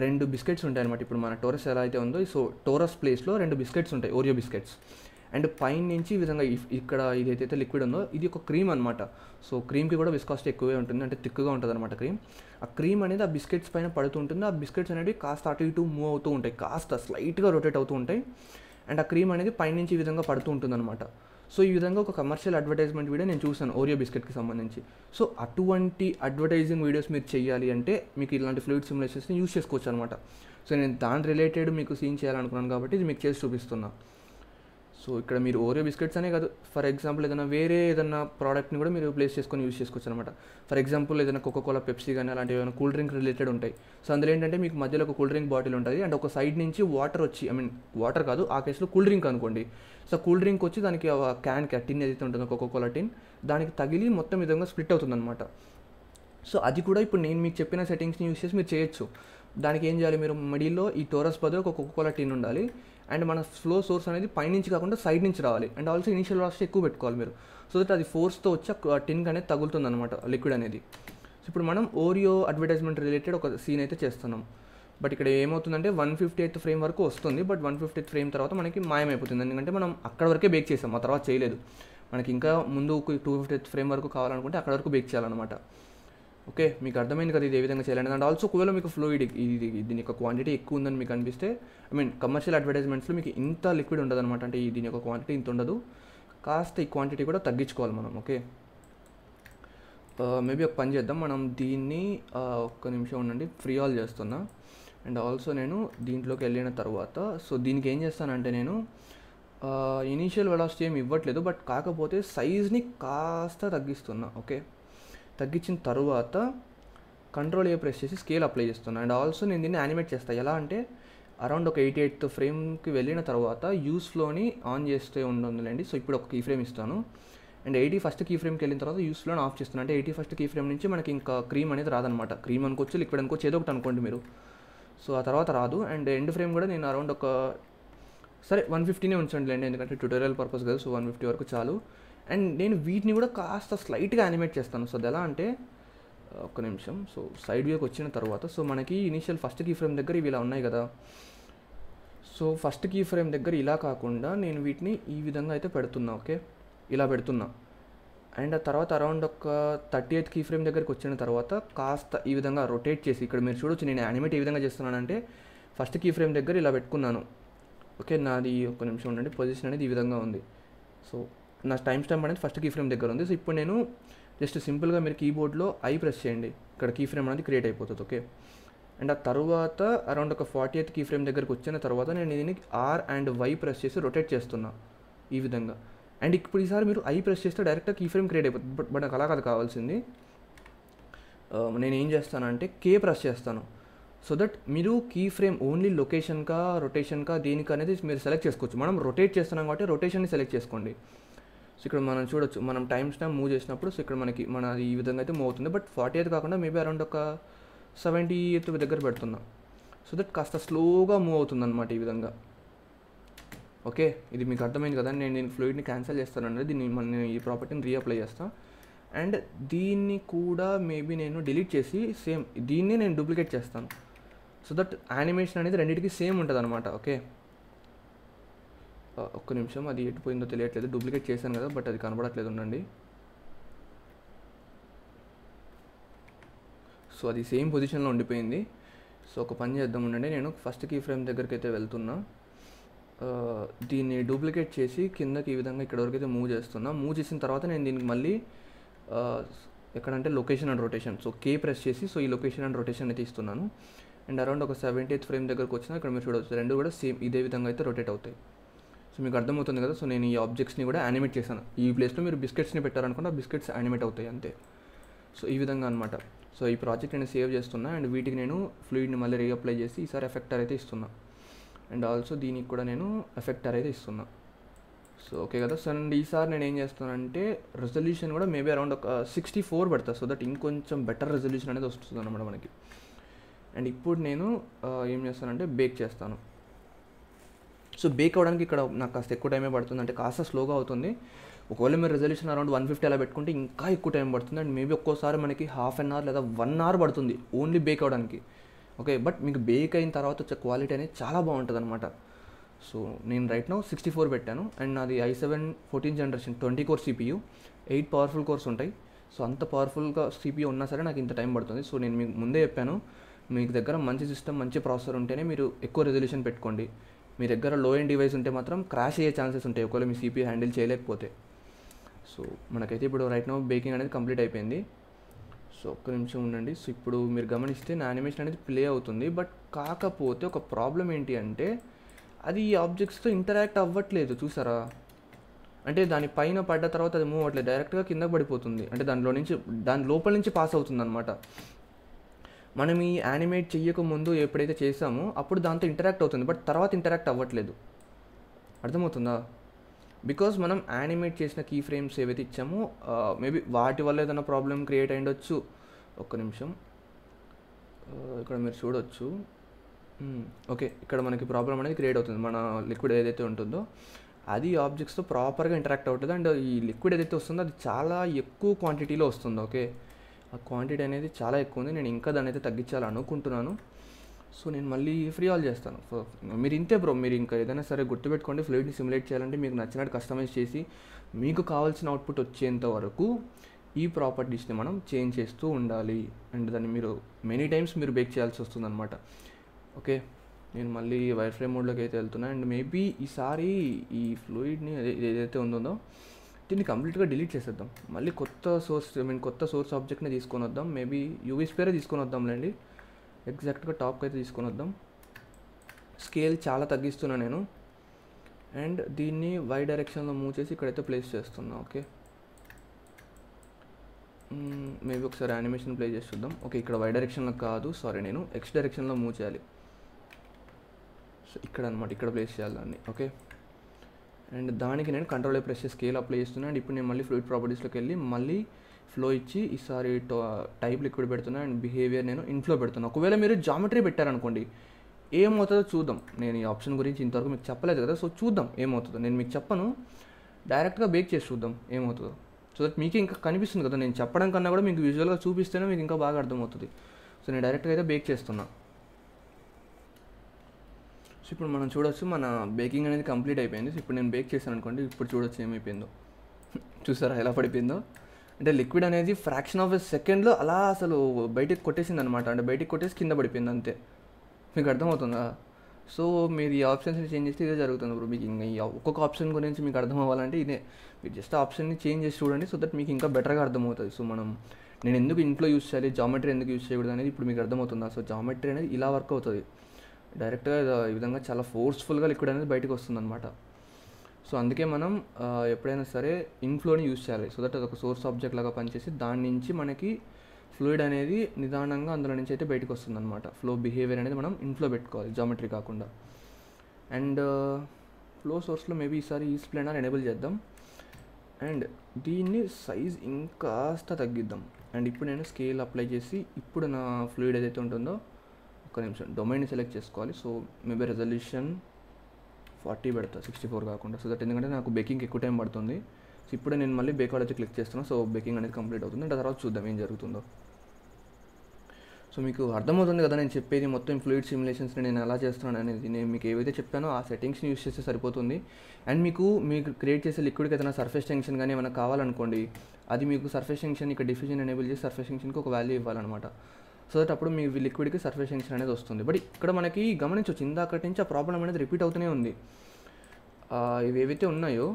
2 బిస్కెట్స్ ఉంటాయి అనమాట. ఇప్పుడు మన టోరస్ ఎలా అయితే ఉందో, సో టోరస్ ప్లేస్లో 2 బిస్కెట్స్ ఉంటాయి, ఓరియో బిస్కెట్స్. అండ్ పైన నుంచి ఈ విధంగా ఇక్కడ ఇదైతే లిక్విడ్ ఉందో ఇది ఒక క్రీమ్ అనమాట. సో క్రీమ్కి కూడా విస్కాసిటీ ఎక్కువే ఉంటుంది, అంటే థిక్గా ఉంటుంది అనమాట క్రీమ్. ఆ క్రీమ్ అనేది ఆ బిస్కెట్స్ పైన పడుతూ ఉంటుంది. ఆ బిస్కెట్స్ అనేవి కాస్త అటు ఇటు మూవ్ అవుతూ ఉంటాయి, కాస్త స్లైట్గా రొటేట్ అవుతూ ఉంటాయి. అండ్ ఆ క్రీమ్ అనేది పైనుంచి ఈ విధంగా పడుతూ ఉంటుంది అనమాట. సో ఈ విధంగా ఒక కమర్షియల్ అడ్వర్టైజ్మెంట్ వీడియో నేను చూసాను ఓరియో బిస్కెట్కి సంబంధించి. సో అటువంటి అడ్వర్టైజింగ్ వీడియోస్ మీరు చేయాలి అంటే మీకు ఇలాంటి ఫ్లూయిడ్ సిమ్యులేషన్స్ని యూస్ చేసుకోవచ్చు అనమాట. సో నేను దాని రిలేటెడ్ మీకు సీన్ చేయాలనుకున్నాను కాబట్టి ఇది మీకు చేసి చూపిస్తున్నా. సో ఇక్కడ మీరు ఓరియో బిస్కెట్స్ అనే కాదు, ఫర్ ఎగ్జాంపుల్ ఏదైనా ప్రోడక్ట్ని కూడా మీరు ప్లేస్ చేసుకొని యూస్ చేసుకోవచ్చు అనమాట. ఫర్ ఎగ్జాంపుల్ ఏదైనా కోకోకోలా, పెప్సీ కానీ అలాంటివి ఏమైనా కూల్ డ్రింక్ రిలేటెడ్ ఉంటాయి. సో అందులో ఏంటంటే మీకు మధ్యలో ఒక కూల్ డ్రింక్ బాటిల్ ఉంటుంది అండ్ ఒక సైడ్ నుంచి వాటర్ వచ్చి, వాటర్ కాదు ఆ కేసులో కూల్ డ్రింక్ అనుకోండి. సో కూల్ డ్రింక్ వచ్చి దానికి టిన్ ఏదైతే ఉంటుందో కోకోకోలా టిన్ దానికి తగిలి మొత్తం విధంగా స్ప్లిట్ అవుతుందన్నమాట. సో అది కూడా ఇప్పుడు నేను మీకు చెప్పిన సెట్టింగ్స్ని యూస్ చేసి మీరు చేయొచ్చు. దానికి ఏం చేయాలి, మీరు మిడిల్లో ఈ టోరస్ బదులు ఒక కోకోకోలా టిన్ ఉండాలి అండ్ మన ఫ్లో సోర్స్ అనేది పైనుంచి కాకుండా సైడ్ నుంచి రావాలి అండ్ ఆల్సో ఇనిషియల్ వెలాసిటీ ఎక్కువ పెట్టుకోవాలి మీరు. సో దట్ అది ఫోర్స్తో వచ్చి టిన్కి అనేది తగులుతుంది అనమాట లిక్విడ్ అనేది. సో ఇప్పుడు మనం ఓరియో అడ్వర్టైజ్మెంట్ రిలేటెడ్ ఒక సీన్ అయితే చేస్తున్నాం. బట్ ఇక్కడ ఏమవుతుందంటే 158th ఫ్రేమ్ వరకు వస్తుంది, బట్ 150th ఫ్రేమ్ తర్వాత మనకి మాయమైపోతుంది. ఎందుకంటే మనం అక్కడ వరకే బేక్ చేసాం, ఆ తర్వాత చేయలేదు. మనకి ఇంకా ముందు 250th ఫ్రేమ్ వరకు కావాలనుకుంటే అక్కడ వరకు బేక్ చేయాలన్నమాట. ఓకే, మీకు అర్థమైంది కదా ఇది ఏ విధంగా చేయాలని. అండ్ ఆల్సో ఒకవేళ మీకు ఫ్లూయిడ్ దీని యొక్క క్వాంటిటీ ఎక్కువ ఉందని మీకు అనిపిస్తే, కమర్షియల్ అడ్వర్టైజ్మెంట్స్లో మీకు ఇంత లిక్విడ్ ఉండదు అనమాట. అంటే దీని యొక్క క్వాంటిటీ ఇంత ఉండదు, కాస్త ఈ క్వాంటిటీ కూడా తగ్గించుకోవాలి మనం. ఓకే, మేబీ ఒక పని చేద్దాం, మనం దీన్ని ఒక్క నిమిషం ఉండండి, ఫ్రీ ఆల్ చేస్తున్నా. అండ్ ఆల్సో నేను దీంట్లోకి వెళ్ళిన తర్వాత సో దీనికి ఏం చేస్తానంటే నేను ఇనీషియల్ వెలాసిటీ ఏమి ఇవ్వట్లేదు, బట్ కాకపోతే సైజ్ని కాస్త తగ్గిస్తున్నా. ఓకే, తగ్గించిన తర్వాత కంట్రోల్ ఏ ప్రెస్ చేసి స్కేల్ అప్లై చేస్తున్నాను. అండ్ ఆల్సో నేను దీన్ని యానిమేట్ చేస్తాను. ఎలా అంటే అరౌండ్ ఒక 88th ఫ్రేమ్కి వెళ్ళిన తర్వాత యూస్ ఫ్లోని ఆన్ చేస్తే ఉండండి. సో ఇప్పుడు ఒక కీ ఫ్రేమ్ ఇస్తాను అండ్ 81st కీ ఫ్రేమ్కి వెళ్ళిన తర్వాత యూస్ ఫ్లోని ఆఫ్ చేస్తున్నాను. అంటే 81st కీ ఫ్రేమ్ నుంచి మనకి ఇంకా క్రీమ్ అనేది రాదనమాట. క్రీమ్ అనుకోవచ్చు, లిక్విడ్ అనుకోవచ్చు, ఏదో ఒకటి అనుకోండి మీరు. సో ఆ తర్వాత రాదు. అండ్ ఎండ్ ఫ్రేమ్ కూడా నేను అరౌండ్ ఒక 150నే ఉంచండి లేండి, ఎందుకంటే ట్యూటోరియల్ పర్పస్ కదా. సో 150 వరకు చాలు. అండ్ నేను వీటిని కూడా కాస్త స్లైట్గా యానిమేట్ చేస్తాను. సో అది ఎలా అంటే ఒక్క నిమిషం. సో సైడ్ వ్యూకి వచ్చిన తర్వాత సో మనకి ఇనీషియల్ ఫస్ట్ కీ ఫ్రేమ్ దగ్గర ఇవి ఇలా ఉన్నాయి కదా. సో ఫస్ట్ కీ ఫ్రేమ్ దగ్గర ఇలా కాకుండా నేను వీటిని ఈ విధంగా అయితే పెడుతున్నా. ఓకే, ఇలా పెడుతున్నా. అండ్ ఆ తర్వాత అరౌండ్ ఒక 38th కీ ఫ్రేమ్ దగ్గరికి వచ్చిన తర్వాత కాస్త ఈ విధంగా రొటేట్ చేసి, ఇక్కడ మీరు చూడొచ్చు నేను యానిమేట్ ఏ విధంగా చేస్తున్నానంటే ఫస్ట్ కీ ఫ్రేమ్ దగ్గర ఇలా పెట్టుకున్నాను. ఓకే, నాది ఒక్క నిమిషం ఉండండి, పొజిషన్ అనేది ఈ విధంగా ఉంది. సో నా టైం స్టాంప్ అనేది ఫస్ట్ కీ ఫ్రేమ్ దగ్గర ఉంది. సో ఇప్పుడు నేను జస్ట్ సింపుల్గా మీరు కీబోర్డ్లో ఐ ప్రెస్ చేయండి, ఇక్కడ కీ ఫ్రేమ్ అనేది క్రియేట్ అయిపోతుంది. ఓకే, అండ్ ఆ తర్వాత అరౌండ్ ఒక 40th కీ ఫ్రేమ్ దగ్గరికి వచ్చిన తర్వాత నేను దీన్ని ఆర్ అండ్ వై ప్రెస్ చేసి రొటేట్ చేస్తున్నా ఈ విధంగా. అండ్ ఇప్పుడు ఈసారి మీరు ఐ ప్రెస్ చేస్తే డైరెక్ట్గా కీ ఫ్రేమ్ క్రియేట్ అయిపోతుంది. బట్ నాకు అలా కాదు కావాల్సింది, నేను ఏం చేస్తానంటే కే ప్రెస్ చేస్తాను. సో దట్ మీరు కీ ఫ్రేమ్ ఓన్లీ లొకేషన్కా రొటేషన్కా దేనికి అనేది మీరు సెలెక్ట్ చేసుకోవచ్చు. మనం రొటేట్ చేస్తున్నాం కాబట్టి రొటేషన్ని సెలెక్ట్ చేసుకోండి. సో ఇక్కడ మనం చూడొచ్చు, మనం టైం స్టాంప్ మూవ్ చేసినప్పుడు సో ఇక్కడ మన ఈ విధంగా అయితే మూవ్ అవుతుంది. బట్ 40th కాకుండా మేబీ అరౌండ్ ఒక 70th దగ్గర పెడుతున్నాం. సో దట్ కాస్త స్లోగా మూవ్ అవుతుంది అనమాట ఈ విధంగా. ఓకే, ఇది మీకు అర్థమైంది కదా. నేను ఫ్లూయిడ్ని క్యాన్సిల్ చేస్తానండి, నేను ఈ ప్రాపర్టీని రీఅప్లై చేస్తాను. అండ్ దీన్ని కూడా మేబీ నేను డిలీట్ చేసి సేమ్ దీన్ని నేను డూప్లికేట్ చేస్తాను. సో దట్ యానిమేషన్ అనేది రెండింటికి సేమ్ ఉంటుంది అనమాట. ఓకే, ఒక్క నిమిషం, అది ఎటు పోయిందో తెలియట్లేదు, డూప్లికేట్ చేశాను కదా బట్ అది కనబడట్లేదు, ఉండండి. సో అది సేమ్ పొజిషన్లో ఉండిపోయింది. సో ఒక పని చేద్దాం, ఉండండి, నేను ఫస్ట్ కీ ఫ్రేమ్ దగ్గరికి అయితే వెళ్తున్నా. దీన్ని డూప్లికేట్ చేసి కిందకి ఈ విధంగా ఇక్కడ వరకు అయితే మూవ్ చేస్తున్నా. మూవ్ చేసిన తర్వాత నేను దీనికి మళ్ళీ ఎక్కడంటే location and rotation, so K press చేసి సో ఈ లొకేషన్ అండ్ రొటేషన్ అయితే ఇస్తున్నాను. అండ్ అరౌండ్ ఒక 70th ఫ్రేమ్ దగ్గరకు వచ్చినా ఇక్కడ మీరు చూడవచ్చు, రెండు కూడా సేమ్ ఇదే విధంగా అయితే రొటేట్ అవుతాయి. సో మీకు అర్థమవుతుంది కదా. సో నేను ఈ ఆబ్జెక్ట్స్ని కూడా యానిమేట్ చేశాను. ఈ ప్లేస్లో మీరు బిస్కెట్స్ని పెట్టారనుకుంటే ఆ బిస్కెట్స్ యానిమేట్ అవుతాయి అంతే. సో ఈ విధంగా అనమాట. సో ఈ ప్రాజెక్ట్ నేను సేవ్ చేస్తున్నా అండ్ వీటికి నేను ఫ్లూయిడ్ని మళ్ళీ రీఅప్లై చేసి ఈసారి ఎఫెక్టర్ అయితే ఇస్తున్నా. అండ్ ఆల్సో దీనికి కూడా నేను ఎఫెక్టర్ అయితే ఇస్తున్నా. సో ఓకే కదా. సో అండ్ ఈసారి నేను ఏం చేస్తానంటే రెజల్యూషన్ కూడా మేబీ అరౌండ్ ఒక 64 పెడతా. సో దట్ ఇంకొంచెం బెటర్ రెజల్యూషన్ అనేది వస్తుంది అన్నమాట మనకి. అండ్ ఇప్పుడు నేను ఏం చేస్తానంటే బేక్ చేస్తాను. సో బేక్ అవ్వడానికి ఇక్కడ నాకు కాస్త ఎక్కువ టైమే పడుతుంది, అంటే కాస్త స్లోగా అవుతుంది. ఒకవేళ మీరు రెజల్యూషన్ అరౌండ్ 150 అలా పెట్టుకుంటే ఇంకా ఎక్కువ టైం పడుతుంది. అండ్ మేబీ ఒక్కోసారి మనకి ½ అన్ అవర్ లేదా 1 అవర్ పడుతుంది ఓన్లీ బేక్ అవ్వడానికి. ఓకే, బట్ మీకు బేక్ అయిన తర్వాత వచ్చే క్వాలిటీ అనేది చాలా బాగుంటుంది అనమాట. సో నేను రైట్ నౌ 64 పెట్టాను. అండ్ నాది i7 14th generation 20 core CPU, 8 powerful course ఉంటాయి. సో అంత పవర్ఫుల్గా CPU ఉన్నా సరే నాకు ఇంత టైం పడుతుంది. సో నేను మీకు ముందే చెప్పాను, మీకు దగ్గర మంచి సిస్టమ్ మంచి ప్రాసెసర్ ఉంటేనే మీరు ఎక్కువ రెజల్యూషన్ పెట్టుకోండి. మీ దగ్గర లో ఎండ్ డివైస్ ఉంటే మాత్రం క్రాష్ అయ్యే ఛాన్సెస్ ఉంటాయి ఒకవేళ మీ సిపియూ హ్యాండిల్ చేయలేకపోతే. సో మనకైతే ఇప్పుడు రైట్ నౌ బేకింగ్ అనేది కంప్లీట్ అయిపోయింది. సో ఒక్క నిమిషం ఉండండి. సో ఇప్పుడు మీరు గమనిస్తే నా యానిమేషన్ అనేది ప్లే అవుతుంది. బట్ కాకపోతే ఒక ప్రాబ్లం ఏంటి అంటే అది ఈ ఆబ్జెక్ట్స్తో ఇంటరాక్ట్ అవ్వట్లేదు, చూసారా? అంటే దాని పైన పడ్డ తర్వాత అది మూవ్ అవ్వట్లేదు, డైరెక్ట్గా కిందకి పడిపోతుంది. అంటే దాని లోపల నుంచి పాస్ అవుతుంది అనమాట. మనం ఈ యానిమేట్ చెయ్యక ముందు ఎప్పుడైతే చేసామో అప్పుడు దాంతో ఇంటరాక్ట్ అవుతుంది, బట్ తర్వాత ఇంటరాక్ట్ అవ్వట్లేదు. అర్థమవుతుందా? బికాజ్ మనం యానిమేట్ చేసిన కీ ఫ్రేమ్స్ ఏవైతే ఇచ్చామో మేబీ వాటి వల్ల ఏదైనా ప్రాబ్లం క్రియేట్ అయి ఉండొచ్చు. ఒక్క నిమిషం, ఇక్కడ మీరు చూడొచ్చు. ఓకే, ఇక్కడ మనకి ప్రాబ్లం అనేది క్రియేట్ అవుతుంది. మన లిక్విడ్ ఏదైతే ఉంటుందో అది ఆబ్జెక్ట్స్తో ప్రాపర్గా ఇంటరాక్ట్ అవుతుంది. అండ్ ఈ లిక్విడ్ ఏదైతే వస్తుందో అది చాలా ఎక్కువ క్వాంటిటీలో వస్తుంది. ఓకే, ఆ క్వాంటిటీ అనేది చాలా ఎక్కువ ఉంది. నేను ఇంకా దాన్ని అయితే తగ్గించాలనుకుంటున్నాను. సో నేను మళ్ళీ ఫ్రీ ఆల్ చేస్తాను. సో మీరు ఇంతే బ్రో, మీరు ఇంకా ఏదైనా సరే గుర్తుపెట్టుకోండి, ఫ్లూయిడ్ని సిమ్యులేట్ చేయాలంటే మీకు నచ్చినట్టు కస్టమైజ్ చేసి మీకు కావాల్సిన అవుట్పుట్ వచ్చేంత వరకు ఈ ప్రాపర్టీస్ని మనం చేంజ్ చేస్తూ ఉండాలి. అండ్ దాన్ని మీరు మెనీ టైమ్స్ మీరు బేక్ చేయాల్సి వస్తుంది అనమాట. ఓకే, నేను మళ్ళీ వైర్ ఫ్రేమ్ మోడ్లోకి అయితే వెళ్తున్నా. అండ్ మేబీ ఈసారి ఈ ఫ్లూయిడ్ని ఏదైతే ఉందో దీన్ని కంప్లీట్గా డిలీట్ చేసేద్దాం. మళ్ళీ కొత్త సోర్స్ ఆబ్జెక్ట్ని తీసుకొని వద్దాం. మేబీ యూవీ స్పేరే తీసుకొని వద్దాంలేండి. ఎగ్జాక్ట్గా టాప్కి అయితే తీసుకొని వద్దాం. స్కేల్ చాలా తగ్గిస్తున్నా నేను. అండ్ దీన్ని వై డైరెక్షన్లో మూవ్ చేసి ఇక్కడైతే ప్లేస్ చేస్తున్నా. ఓకే, మేబీ ఒకసారి యానిమేషన్ ప్లే చేసి చూద్దాం. ఓకే, ఇక్కడ వై డైరెక్షన్లో కాదు, సారీ, నేను ఎక్స్ డైరెక్షన్లో మూవ్ చేయాలి. సో ఇక్కడ అనమాట, ఇక్కడ ప్లేస్ చేయాలి దాన్ని. ఓకే, అండ్ దానికి నేను కంట్రోల్ ప్రెస్ చేసి స్కేల్ అప్లై చేస్తున్నాను. అండ్ ఇప్పుడు నేను మళ్ళీ ఫ్లూయిడ్ ప్రాపర్టీస్లోకి వెళ్ళి మళ్ళీ ఫ్లో ఇచ్చి ఈసారి టైప్ లిక్విడ్ పెడుతున్నా. అండ్ బిహేవియర్ నేను ఇన్ఫ్లో పెడుతున్నాను. ఒకవేళ మీరు జామెట్రీ పెట్టారనుకోండి ఏమవుతుందో చూద్దాం. నేను ఈ ఆప్షన్ గురించి ఇంతవరకు మీకు చెప్పలేదు కదా, సో చూద్దాం ఏమవుతుందో. నేను మీకు చెప్పను, డైరెక్ట్గా బేక్ చేసి చూద్దాం ఏమవుతుందో. సో దట్ మీకు ఇంకా కనిపిస్తుంది కదా, నేను చెప్పడం కన్నా కూడా మీకు విజువల్గా చూపిస్తేనే మీకు ఇంకా బాగా అర్థమవుతుంది. సో నేను డైరెక్ట్గా అయితే బేక్ చేస్తున్నా. సో ఇప్పుడు మనం చూడొచ్చు మన బేకింగ్ అనేది కంప్లీట్ అయిపోయింది. సో ఇప్పుడు నేను బేక్ చేశాను అనుకోండి, ఇప్పుడు చూడొచ్చు ఏమైపోయిందో. చూసారా ఎలా పడిపోయిందో? అంటే లిక్విడ్ అనేది ఫ్రాక్షన్ ఆఫ్ ఎ సెకండ్లో అలా అసలు బయటికి కొట్టేసింది అనమాట. అంటే బయటికి కొట్టేసి కింద పడిపోయింది అంతే. మీకు అర్థమవుతుందా? సో మీరు ఈ ఆప్షన్స్ని చేంజ్ చేస్తే ఇదే జరుగుతుంది బ్రో. మీకు ఇంకా ఈ ఒక్కొక్క ఆప్షన్ గురించి మీకు అర్థం అవ్వాలంటే ఇదే, మీరు జస్ట్ ఆప్షన్ని చేంజ్ చేసి చూడండి. సో దట్ మీకు ఇంకా బెటర్గా అర్థమవుతుంది. సో నేను ఎందుకు ఇంట్లో యూస్ చేయాలి, జామెట్రీ ఎందుకు యూస్ చేయకూడదు అనేది ఇప్పుడు మీకు అర్థమవుతుందా? సో జామెట్రీ అనేది ఇలా వర్క్ అవుతుంది. డైరెక్ట్గా ఈ విధంగా చాలా ఫోర్స్ఫుల్గా లిక్విడ్ అనేది బయటకు వస్తుంది అనమాట. సో అందుకే మనం ఎప్పుడైనా సరే ఇన్ఫ్లోని యూస్ చేయాలి. సో దట్ అది ఒక సోర్స్ ఆబ్జెక్ట్ లాగా పనిచేసి దాని నుంచి మనకి ఫ్లూయిడ్ అనేది నిదానంగా అందులో నుంచి అయితే బయటకు వస్తుంది అనమాట. ఫ్లో బిహేవియర్ అనేది మనం ఇన్ఫ్లో పెట్టుకోవాలి, జామెట్రీ కాకుండా. అండ్ ఫ్లో సోర్స్లో మేబీ ఈసారి ఈ స్ప్లెండర్ ఎనేబుల్ చేద్దాం. అండ్ దీన్ని సైజ్ ఇంకాస్త తగ్గిద్దాం. అండ్ ఇప్పుడు నేను స్కేల్ అప్లై చేసి ఇప్పుడు నా ఫ్లూయిడ్ ఏదైతే ఉంటుందో ఒక నిమిషం డొమైన్ని సెలెక్ట్ చేసుకోవాలి. సో మేబీ రెజల్యూషన్ 40 పెడతా, 64 కాకుండా. సో దట్ ఎందుకంటే నాకు బేకింగ్ ఎక్కువ టైం పడుతుంది. సో ఇప్పుడే నేను మళ్ళీ బేక్ ఆర్డర్ క్లిక్ చేస్తున్నాను. సో బేకింగ్ అనేది కంప్లీట్ అవుతుంది. అండ్ తర్వాత చూద్దాం ఏం జరుగుతుందో. సో మీకు అర్థమవుతుంది కదా నేను చెప్పేది మొత్తం ఫ్లూయిడ్ సిమ్యులేషన్స్ని నేను ఎలా చేస్తున్నాను అనేది. నేను మీకు ఏవైతే చెప్పానో ఆ సెట్టింగ్స్ని యూస్ చేస్తే సరిపోతుంది. అండ్ మీకు క్రియేట్ చేసే లిక్విడ్కి ఏదైనా సర్ఫేస్ టెన్షన్ కానీ ఏమైనా కావాలనుకోండి, అది మీకు సర్ఫేస్ టెన్షన్ ఇక్కడ డిఫ్యూజన్ ఎనేబుల్ చేసి సర్ఫేస్ టెన్షన్కి ఒక వాల్యూ ఇవ్వాలన్నమాట. సో దట్ అప్పుడు మీ లిక్విడ్కి సర్ఫేస్ టెన్షన్ అనేది వస్తుంది. బట్ ఇక్కడ మనకి గమనించవచ్చు ఇందాకటి నుంచి ఆ ప్రాబ్లం అనేది రిపీట్ అవుతూనే ఉంది. ఇవి ఏవైతే ఉన్నాయో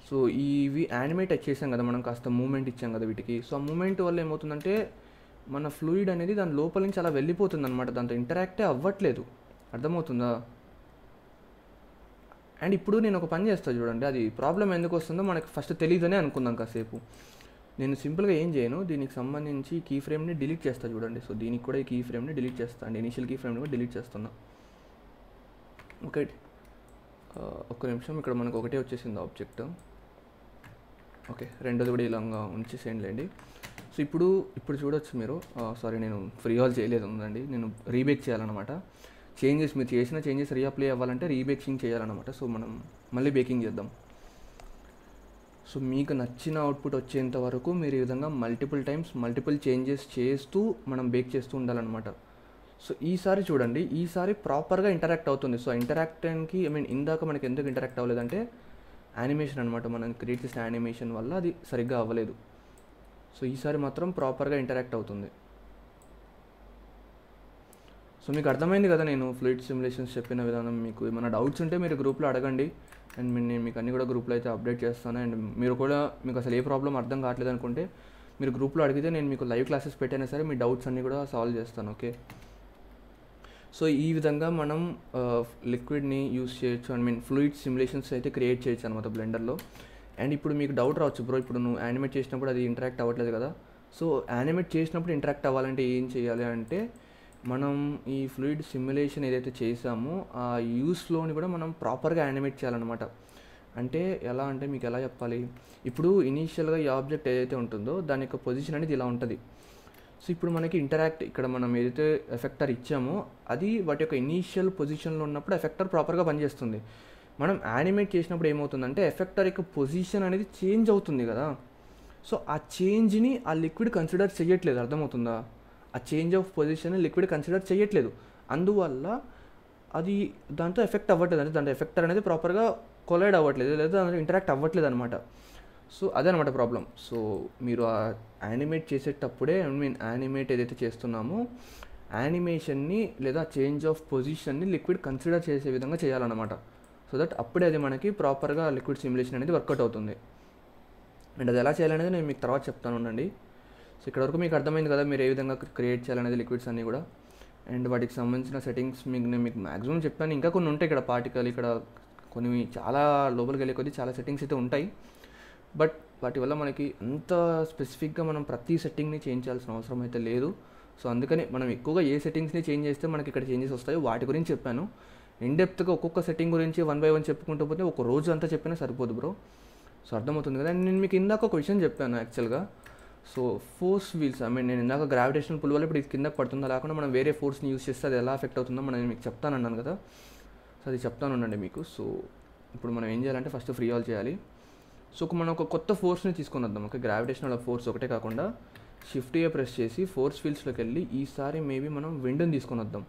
సో ఇవి యానిమేట్ చేసాం కదా మనం, కాస్త మూమెంట్ ఇచ్చాం కదా వీటికి. సో ఆ మూమెంట్ వల్ల ఏమవుతుందంటే మన ఫ్లూయిడ్ అనేది దాని లోపల నుంచి అలా వెళ్ళిపోతుంది అనమాట, దాంతో ఇంటరాక్టే అవ్వట్లేదు. అర్థమవుతుందా? అండ్ ఇప్పుడు నేను ఒక పని చేస్తాను చూడండి, అది ప్రాబ్లం ఎందుకు వస్తుందో మనకు ఫస్ట్ తెలియదనే అనుకుందాం కాసేపు. నేను సింపుల్గా ఏం చేయను, దీనికి సంబంధించి కీ ఫ్రేమ్ని డిలీట్ చేస్తాను చూడండి. సో దీనికి కూడా ఈ కీ ఫ్రేమ్ని డిలీట్ చేస్తాను. అండ్ ఇనిషియల్ కీ ఫ్రేమ్ని కూడా డిలీట్ చేస్తున్నా. ఓకే, ఒక్క నిమిషం, ఇక్కడ మనకు ఒకటే వచ్చేసింది ఆబ్జెక్ట్. ఓకే, రెండోది కూడా ఇలాగా ఉంచేసేయండి. సో ఇప్పుడు చూడొచ్చు మీరు. సారీ, నేను ఫ్రీ ఆల్ చేయలేదు ఉందండి, నేను రీబేక్ చేయాలన్నమాట. మీరు చేసిన చేంజెస్ రీఅప్లై అవ్వాలంటే రీబేకింగ్ చేయాలన్నమాట. సో మనం మళ్ళీ బేకింగ్ చేద్దాం. సో మీకు నచ్చిన అవుట్పుట్ వచ్చేంత వరకు మీరు ఈ విధంగా మల్టిపుల్ చేంజెస్ చేస్తూ మనం బేక్ చేస్తూ ఉండాలన్నమాట. సో ఈసారి చూడండి, ఈసారి ప్రాపర్గా ఇంటరాక్ట్ అవుతుంది. సో ఇంటరాక్టానికి ఇందాక మనకి ఎందుకు ఇంటరాక్ట్ అవ్వలేదంటే యానిమేషన్ అనమాట, మనం క్రియేట్ చేసిన యానిమేషన్ వల్ల అది సరిగ్గా అవ్వలేదు. సో ఈసారి మాత్రం ప్రాపర్గా ఇంటరాక్ట్ అవుతుంది. సో మీకు అర్థమైంది కదా నేను ఫ్లూయిడ్ సిమ్యులేషన్స్ చెప్పిన విధానం. మీకు ఏమైనా డౌట్స్ ఉంటే మీరు గ్రూప్లో అడగండి, అండ్ నేను మీకు అన్నీ కూడా గ్రూప్లో అయితే అప్డేట్ చేస్తాను. అండ్ మీరు కూడా మీకు అసలు ఏ ప్రాబ్లం అర్థం కావట్లేదు అనుకుంటే మీరు గ్రూప్లో అడిగితే నేను మీకు లైవ్ క్లాసెస్ పెట్టైనా సరే మీ డౌట్స్ అన్నీ కూడా సాల్వ్ చేస్తాను. ఓకే, సో ఈ విధంగా మనం లిక్విడ్ని యూస్ చేయొచ్చు, ఫ్లూయిడ్ సిమ్యులేషన్స్ అయితే క్రియేట్ చేయొచ్చు అనమాట బ్లెండర్లో. అండ్ ఇప్పుడు మీకు డౌట్ రావచ్చు, బ్రో ఇప్పుడు నువ్వు యానిమేట్ చేసినప్పుడు అది ఇంటరాక్ట్ అవ్వట్లేదు కదా. సో యానిమేట్ చేసినప్పుడు ఇంటరాక్ట్ అవ్వాలంటే ఏం చేయాలి అంటే, మనం ఈ ఫ్లూయిడ్ సిమ్యులేషన్ ఏదైతే చేసామో ఆ యూస్ ఫ్లోని కూడా మనం ప్రాపర్గా యానిమేట్ చేయాలన్నమాట. అంటే ఎలా అంటే మీకు ఎలా చెప్పాలి, ఇప్పుడు ఇనీషియల్గా ఈ ఆబ్జెక్ట్ ఏదైతే ఉంటుందో దాని యొక్క పొజిషన్ అనేది ఇలా ఉంటుంది. సో ఇప్పుడు మనకి ఇంటరాక్ట్ ఇక్కడ మనం ఏదైతే ఎఫెక్టర్ ఇచ్చామో అది వాటి యొక్క ఇనీషియల్ పొజిషన్లో ఉన్నప్పుడు ఎఫెక్టర్ ప్రాపర్గా పనిచేస్తుంది. మనం యానిమేట్ చేసినప్పుడు ఏమవుతుందంటే ఎఫెక్టర్ యొక్క పొజిషన్ అనేది చేంజ్ అవుతుంది కదా. సో ఆ చేంజ్ని ఆ లిక్విడ్ కన్సిడర్ చేయట్లేదు, అర్థమవుతుందా? ఆ change of position liquid consider చేయట్లేదు, అందువల్ల అది దాంతో ఎఫెక్ట్ అవ్వట్లేదు. అంటే దాంట్లో ఎఫెక్టర్ అనేది ప్రాపర్గా కొలైడ్ అవ్వట్లేదు, లేదా దాంట్లో ఇంటరాక్ట్ అవ్వట్లేదు అనమాట. సో అదే అనమాట ప్రాబ్లం. సో మీరు ఆ యానిమేట్ చేసేటప్పుడే యానిమేట్ ఏదైతే చేస్తున్నామో యానిమేషన్ని లేదా చేంజ్ ఆఫ్ పొజిషన్ని లిక్విడ్ కన్సిడర్ చేసే విధంగా చేయాలన్నమాట. సో దట్ అప్పుడే అది మనకి ప్రాపర్గా లిక్విడ్ సిమ్యులేషన్ అనేది వర్కౌట్ అవుతుంది. అండ్ అది ఎలా చేయాలనేది నేను మీకు తర్వాత చెప్తాను ఉండండి. సో ఇక్కడ వరకు మీకు అర్థమైంది కదా మీరు ఏ విధంగా క్రియేట్ చేయాలనేది లిక్విడ్స్ అన్నీ కూడా. అండ్ వాటికి సంబంధించిన సెట్టింగ్స్ నేను మీకు మ్యాక్సిమం చెప్పాను, ఇంకా కొన్ని ఉంటాయి ఇక్కడ పార్టికల్, ఇక్కడ కొన్ని చాలా లోపలికి వెళ్ళే కొద్దీ చాలా సెట్టింగ్స్ అయితే ఉంటాయి. బట్ వాటి వల్ల మనకి అంత స్పెసిఫిక్గా మనం ప్రతి సెట్టింగ్ని చేంజ్ చేయాల్సిన అవసరం అయితే లేదు. సో అందుకని మనం ఎక్కువగా ఏ సెట్టింగ్స్ని చేంజ్ చేస్తే మనకి ఇక్కడ చేంజెస్ వస్తాయో వాటి గురించి చెప్పాను. ఇన్డెప్త్గా ఒక్కొక్క సెట్టింగ్ గురించి 1 by 1 చెప్పుకుంటూ పోతే ఒక రోజు అంతా చెప్పినా సరిపోదు బ్రో. సో అర్థమవుతుంది కదా. నేను మీకు ఇందాక ఒక విషయం చెప్పాను యాక్చువల్గా. సో ఫోర్స్ వీల్స్, నేను ఇందాక గ్రావిటేషనల్ పుల్ వల్ల ఇప్పుడు ఇది కిందకి పడుతుందా, లేకుండా మనం వేరే ఫోర్స్ని యూస్ చేస్తే అది ఎలా ఎఫెక్ట్ అవుతుందో నేను మీకు చెప్తాను అన్నాను కదా. సో అది చెప్తాను మీకు. సో ఇప్పుడు మనం ఏం చేయాలంటే ఫస్ట్ ఫ్రీ ఆల్ చేయాలి. సో మనం ఒక కొత్త ఫోర్స్ని తీసుకొని వద్దాం. ఓకే, గ్రావిటేషనల్ ఫోర్స్ ఒకటే కాకుండా షిఫ్ట్ ఏ ప్రెస్ చేసి ఫోర్స్ ఫీల్డ్స్లోకి వెళ్ళి ఈసారి మేబీ మనం విండ్ని తీసుకొని వద్దాం.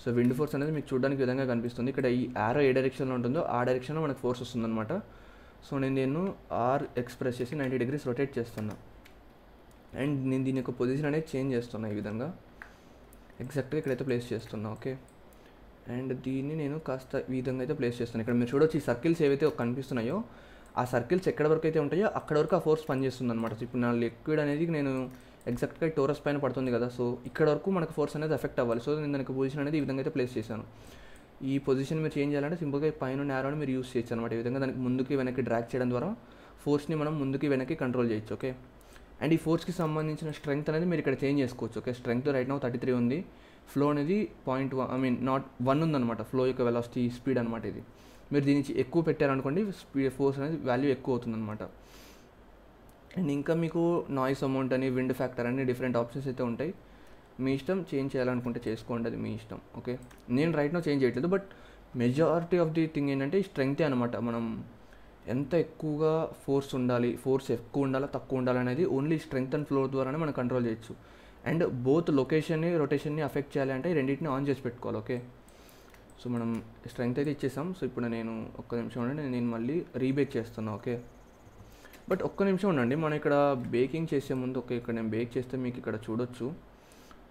సో విండ్ ఫోర్స్ అనేది మీకు చూడడానికి విధంగా కనిపిస్తుంది. ఇక్కడ ఈ యారో ఏ డైరెక్షన్లో ఉంటుందో ఆ డైరెక్షన్లో మనకు ఫోర్స్ వస్తుందన్నమాట. సో నేను ఆర్ ఎక్స్ప్రెస్ చేసి 90 degrees రొటేట్ చేస్తున్నా. అండ్ నేను దీని యొక్క పొజిషన్ అనేది చేంజ్ చేస్తున్నా ఈ విధంగా ఎగ్జాక్ట్గా ఇక్కడైతే ప్లేస్ చేస్తున్నా. ఓకే, అండ్ దీన్ని నేను కాస్త ఈ విధంగా అయితే ప్లేస్ చేస్తాను. ఇక్కడ మీరు చూడొచ్చు ఈ సర్కిల్స్ ఏవైతే కనిపిస్తున్నాయో ఆ సర్కిల్స్ ఎక్కడ వరకు అయితే ఉంటాయో అక్కడ వరకు ఆ ఫోర్స్ పనిచేస్తుంది అనమాట. సో ఇప్పుడు నా లిక్విడ్ అనేది నేను ఎగ్జాక్ట్గా టోరస్ పైన పడుతుంది కదా. సో ఇక్కడ వరకు మనకు ఫోర్స్ అనేది ఎఫెక్ట్ అవ్వాలి. సో నేను దానికి పొజిషన్ అనేది ఈ విధంగా అయితే ప్లేస్ చేశాను. ఈ పొజిషన్ మీరు చేంజ్ చేయాలంటే సింపుల్గా పైన నేరోని మీరు యూస్ చేయొచ్చు అనమాట. ఈ విధంగా దానికి ముందుకి వెనక్కి డ్రాగ్ చేయడం ద్వారా ఫోర్స్ని మనం ముందుకి వెనక్కి కంట్రోల్ చేయొచ్చు. ఓకే, అండ్ ఈ ఫోర్స్కి సంబంధించిన స్ట్రెంగ్త్ అనేది మీరు ఇక్కడ చేంజ్ చేసుకోవచ్చు. ఓకే, స్ట్రెంగ్త్ రైట్ నౌ 33 ఉంది. ఫ్లో అనేది 0.1 నాట్ 1 ఉందన్నమాట. ఫ్లో యొక్క వెలాసిటీ స్పీడ్ అనమాట ఇది. మీరు దీని నుంచి ఎక్కువ పెట్టారనుకోండి స్పీడ్ ఫోర్స్ అనేది వాల్యూ ఎక్కువ అవుతుందన్నమాట. అండ్ ఇంకా మీకు నాయిస్ అమౌంట్ అని విండ్ ఫ్యాక్టర్ అని డిఫరెంట్ ఆప్షన్స్ అయితే ఉంటాయి. మీ ఇష్టం, చేంజ్ చేయాలనుకుంటే చేసుకోండి, అది మీ ఇష్టం. ఓకే, నేను రైట్ నో చేంజ్ చేయట్లేదు. But majority of the thing ఏంటంటే స్ట్రెంగ్తే అనమాట. మనం ఎంత ఎక్కువగా ఫోర్స్ ఉండాలి, ఫోర్స్ ఎక్కువ ఉండాలా తక్కువ ఉండాలి అనేది ఓన్లీ స్ట్రెంగ్త్ అండ్ ఫ్లో ద్వారానే మనం కంట్రోల్ చేయొచ్చు. అండ్ బోత్ లొకేషన్ని రొటేషన్ని అఫెక్ట్ చేయాలి అంటే రెండింటిని ఆన్ చేసి పెట్టుకోవాలి. ఓకే, సో మనం స్ట్రెంగ్త్ అయితే ఇచ్చేసాం. సో ఇప్పుడు నేను ఒక్క నిమిషం ఉండండి, నేను మళ్ళీ రీబేక్ చేస్తున్నా. ఓకే, బట్ ఒక్క నిమిషం ఉండండి, మనం ఇక్కడ బేకింగ్ చేసే ముందు ఓకే ఇక్కడ నేను బేక్ చేస్తే మీకు ఇక్కడ చూడొచ్చు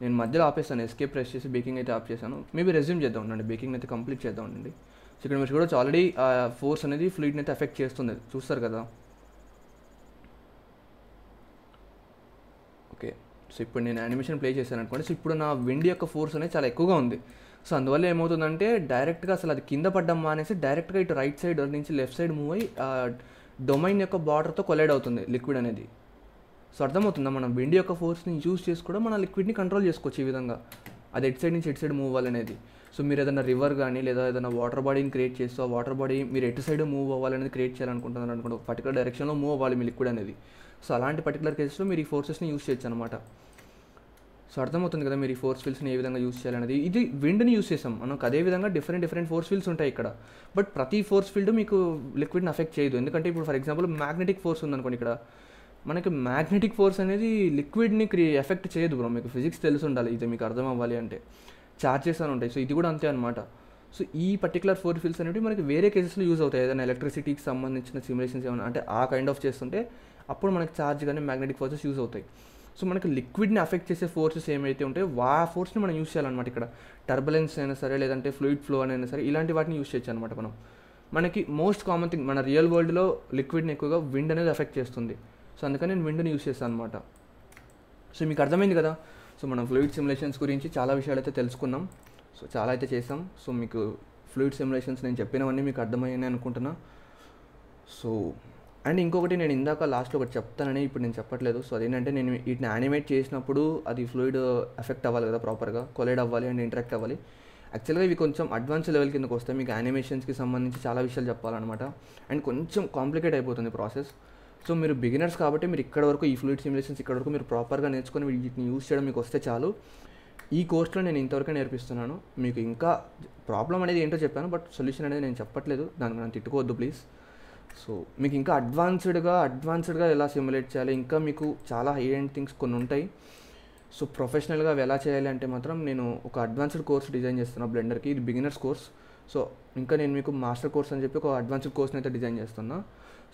నేను మధ్యలో ఆపేస్తాను, ఎస్కేప్ ప్రెస్ చేసి బేకింగ్ అయితే ఆప్ చేశాను. మేబీ రెజ్యూమ్ చేద్దాం ఉండండి, బేకింగ్ అయితే కంప్లీట్ చేద్దాం ఉండండి. సో ఇక్కడ మీరు చూడొచ్చు ఆల్రెడీ ఫోర్స్ అనేది ఫ్లూయిడ్ని అయితే ఎఫెక్ట్ చేస్తుంది, చూస్తారు కదా. ఓకే, సో ఇప్పుడు నేను యానిమేషన్ ప్లే చేశాను అనుకోండి. సో ఇప్పుడు నా విండ్ యొక్క ఫోర్స్ అనేది చాలా ఎక్కువగా ఉంది. సో అందువల్ల ఏమవుతుందంటే డైరెక్ట్గా అసలు అది కింద పడ్డం మానేసి డైరెక్ట్గా ఇటు రైట్ సైడ్ నుంచి లెఫ్ట్ సైడ్ మూవ్ అయ్యి డొమైన్ యొక్క బార్డర్తో కొలైడ్ అవుతుంది లిక్విడ్ అనేది. సో అర్థమవుతుందా, మనం విండ్ యొక్క ఫోర్స్ని యూజ్ చేసి కూడా మన లిక్విడ్ని కంట్రోల్ చేసుకోవచ్చు ఈ విధంగా, అది ఎట్ సైడ్ నుంచి ఎటు సైడ్ మూవ్ అవ్వాలనేది. సో మీరు ఏదైనా రివర్ కానీ లేదా ఏదైనా వాటర్ బాడీని క్రియేట్ చేస్తూ ఆ వాటర్ బాడీ మీరు ఎటు సైడ్ మూవ్ అవ్వాలనేది క్రియేట్ చేయాలనుకుంటున్నారు అనుకోండి, ఒక పర్టికులర్ డైరెక్షన్లో మూవ్ అవ్వాలి మీ లిక్విడ్ అనేది. సో అలాంటి పర్టికులర్ కేసెస్లో మీరు ఈ ఫోర్సెస్ని యూజ్ చేయొచ్చు అనమాట. సో అర్థమవుతుంది కదా మీరు ఈ ఫోర్స్ ఫీల్డ్స్ని ఏ విధంగా యూస్ చేయాలనేది. ఇది విండ్ని యూస్ చేసాం మనకు, అదేవిధంగా డిఫరెంట్ ఫోర్స్ ఫీల్డ్స్ ఉంటాయి ఇక్కడ. బట్ ప్రతి ఫోర్స్ ఫీల్డ్ మీకు లిక్విడ్ని అఫెక్ట్ చేయదు. ఎందుకంటే ఇప్పుడు ఫర్ ఎగ్జాంపుల్ మ్యాగ్నెటిక్ ఫోర్స్ ఉందనుకోండి, ఇక్కడ మనకి మ్యాగ్నెటిక్ ఫోర్స్ అనేది లిక్విడ్ని ఎఫెక్ట్ చేయదు బ్రో. మీకు ఫిజిక్స్ తెలిసి ఉండాలి, ఇది మీకు అర్థం అవ్వాలి అంటే. చార్జెస్ అని ఉంటాయి, సో ఇది కూడా అంతే అనమాట. సో ఈ పర్టికులర్ ఫోర్స్ ఫీల్డ్స్ అనేవి మనకి వేరే కేసెస్లో యూజ్ అవుతాయి, ఏదైనా ఎలక్ట్రిసిటీకి సంబంధించిన సిమ్యులేషన్స్ ఏమైనా అంటే ఆ కైండ్ ఆఫ్ చేస్తుంటే అప్పుడు మనకి ఛార్జ్ కానీ మ్యాగ్నెటిక్ ఫోర్సెస్ యూజ్ అవుతాయి. సో మనకి లిక్విడ్ని అఫెక్ట్ చేసే ఫోర్సెస్ ఏమైతే ఉంటాయో ఆ ఫోర్స్ని మనం యూస్ చేయాలన్నమాట. ఇక్కడ టర్బులెన్స్ అయినా సరే, లేదంటే ఫ్లూయిడ్ ఫ్లో అయినా సరే, ఇలాంటి వాటిని యూస్ చేయొచ్చు అనమాట మనం. మనకి మోస్ట్ కామన్ థింగ్ మన రియల్ వరల్డ్లో లిక్విడ్ని ఎక్కువగా విండ్ అనేది ఎఫెక్ట్ చేస్తుంది. సో అందుకని నేను విండ్ని యూస్ చేస్తాను అనమాట. సో మీకు అర్థమైంది కదా. సో మనం ఫ్లూయిడ్ సిమ్యులేషన్స్ గురించి చాలా విషయాలు అయితే తెలుసుకున్నాం. సో చాలా అయితే చేసాం. సో మీకు ఫ్లూయిడ్ సిమ్యులేషన్స్ నేను చెప్పినవన్నీ మీకు అర్థమయ్యాయని అనుకుంటున్నా. సో అండ్ ఇంకొకటి నేను ఇందాక లాస్ట్లో ఒకటి చెప్తానని ఇప్పుడు నేను చెప్పట్లేదు. సో అదేంటంటే నేను వీటిని యానిమేట్ చేసినప్పుడు అది ఫ్లూయిడ్ ఎఫెక్ట్ అవ్వాలి కదా, ప్రాపర్గా కొలైడ్ అవ్వాలి అండ్ ఇంటరాక్ట్ అవ్వాలి. యాక్చువల్గా ఇవి కొంచెం అడ్వాన్స్ లెవెల్ కిందకు వస్తాయి. మీకు యానిమేషన్స్కి సంబంధించి చాలా విషయాలు చెప్పాలన్నమాట. అండ్ కొంచెం కాంప్లికేట్ అయిపోతుంది ప్రాసెస్. సో మీరు బిగినర్స్ కాబట్టి మీరు ఇక్కడ వరకు ఈ ఫ్లూయిడ్ సిమ్యులేషన్స్ ఇక్కడ వరకు మీరు ప్రాపర్గా నేర్చుకొని వీటిని యూస్ చేయడం మీకు వస్తే చాలు. ఈ కోర్స్లో నేను ఇంతవరకు నేర్పిస్తున్నాను. మీకు ఇంకా ప్రాబ్లం అనేది ఏంటో చెప్పాను, బట్ సొల్యూషన్ అనేది నేను చెప్పట్లేదు. దానికి నన్ను తిట్టుకోవద్దు ప్లీజ్. సో మీకు ఇంకా అడ్వాన్స్డ్గా ఎలా సిమ్యులేట్ చేయాలి, ఇంకా మీకు చాలా హై ఎండ్ థింగ్స్ కొన్ని ఉంటాయి. సో ప్రొఫెషనల్గా అవి ఎలా చేయాలి అంటే మాత్రం నేను ఒక అడ్వాన్స్డ్ కోర్స్ డిజైన్ చేస్తున్నాను బ్లెండర్కి. ఇది బిగినర్స్ కోర్స్. సో ఇంకా నేను మీకు మాస్టర్ కోర్స్ అని చెప్పి ఒక అడ్వాన్స్డ్ కోర్స్ని అయితే డిజైన్ చేస్తున్నా.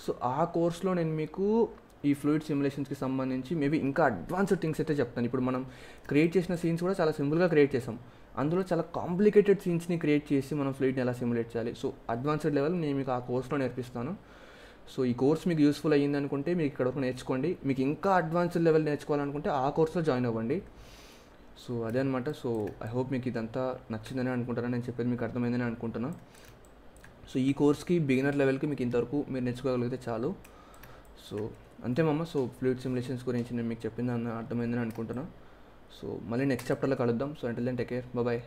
సో ఆ కోర్స్లో నేను మీకు ఈ ఫ్లూయిడ్ సిమ్యులేషన్స్కి సంబంధించి మేబీ ఇంకా అడ్వాన్స్డ్ థింగ్స్ అయితే చెప్తాను. ఇప్పుడు మనం క్రియేట్ చేసిన సీన్స్ కూడా చాలా సింపుల్గా క్రియేట్ చేసాం. అందులో చాలా కాంప్లికేటెడ్ సీన్స్ని క్రియేట్ చేసి మనం ఫ్లూయిడ్ని ఎలా సిమ్యులేట్ చేయాలి. సో అడ్వాన్స్డ్ లెవెల్ నేను మీకు ఆ కోర్స్లో నేర్పిస్తాను. సో ఈ కోర్స్ మీకు యూస్ఫుల్ అయ్యింది అనుకుంటే మీకు ఇక్కడ వరకు నేర్చుకోండి. మీకు ఇంకా అడ్వాన్స్డ్ లెవెల్ నేర్చుకోవాలనుకుంటే ఆ కోర్స్లో జాయిన్ అవ్వండి. సో అదే అనమాట. సో ఐ హోప్ మీకు ఇదంతా నచ్చిందని అనుకుంటాను. నేను చెప్పేది మీకు అర్థమైందని అనుకుంటున్నాను. సో ఈ కోర్స్కి బిగినర్ లెవెల్కి మీకు ఇంతవరకు మీరు నేర్చుకోగలిగితే చాలు. సో అంతే మమ్మ. సో ఫ్లూయిడ్ సిమ్యులేషన్స్ గురించి నేను మీకు చెప్పింది అర్థమైందని అనుకుంటున్నాను. సో మళ్ళీ నెక్స్ట్ చాప్టర్లో కలుద్దాం. So until then take care, bye.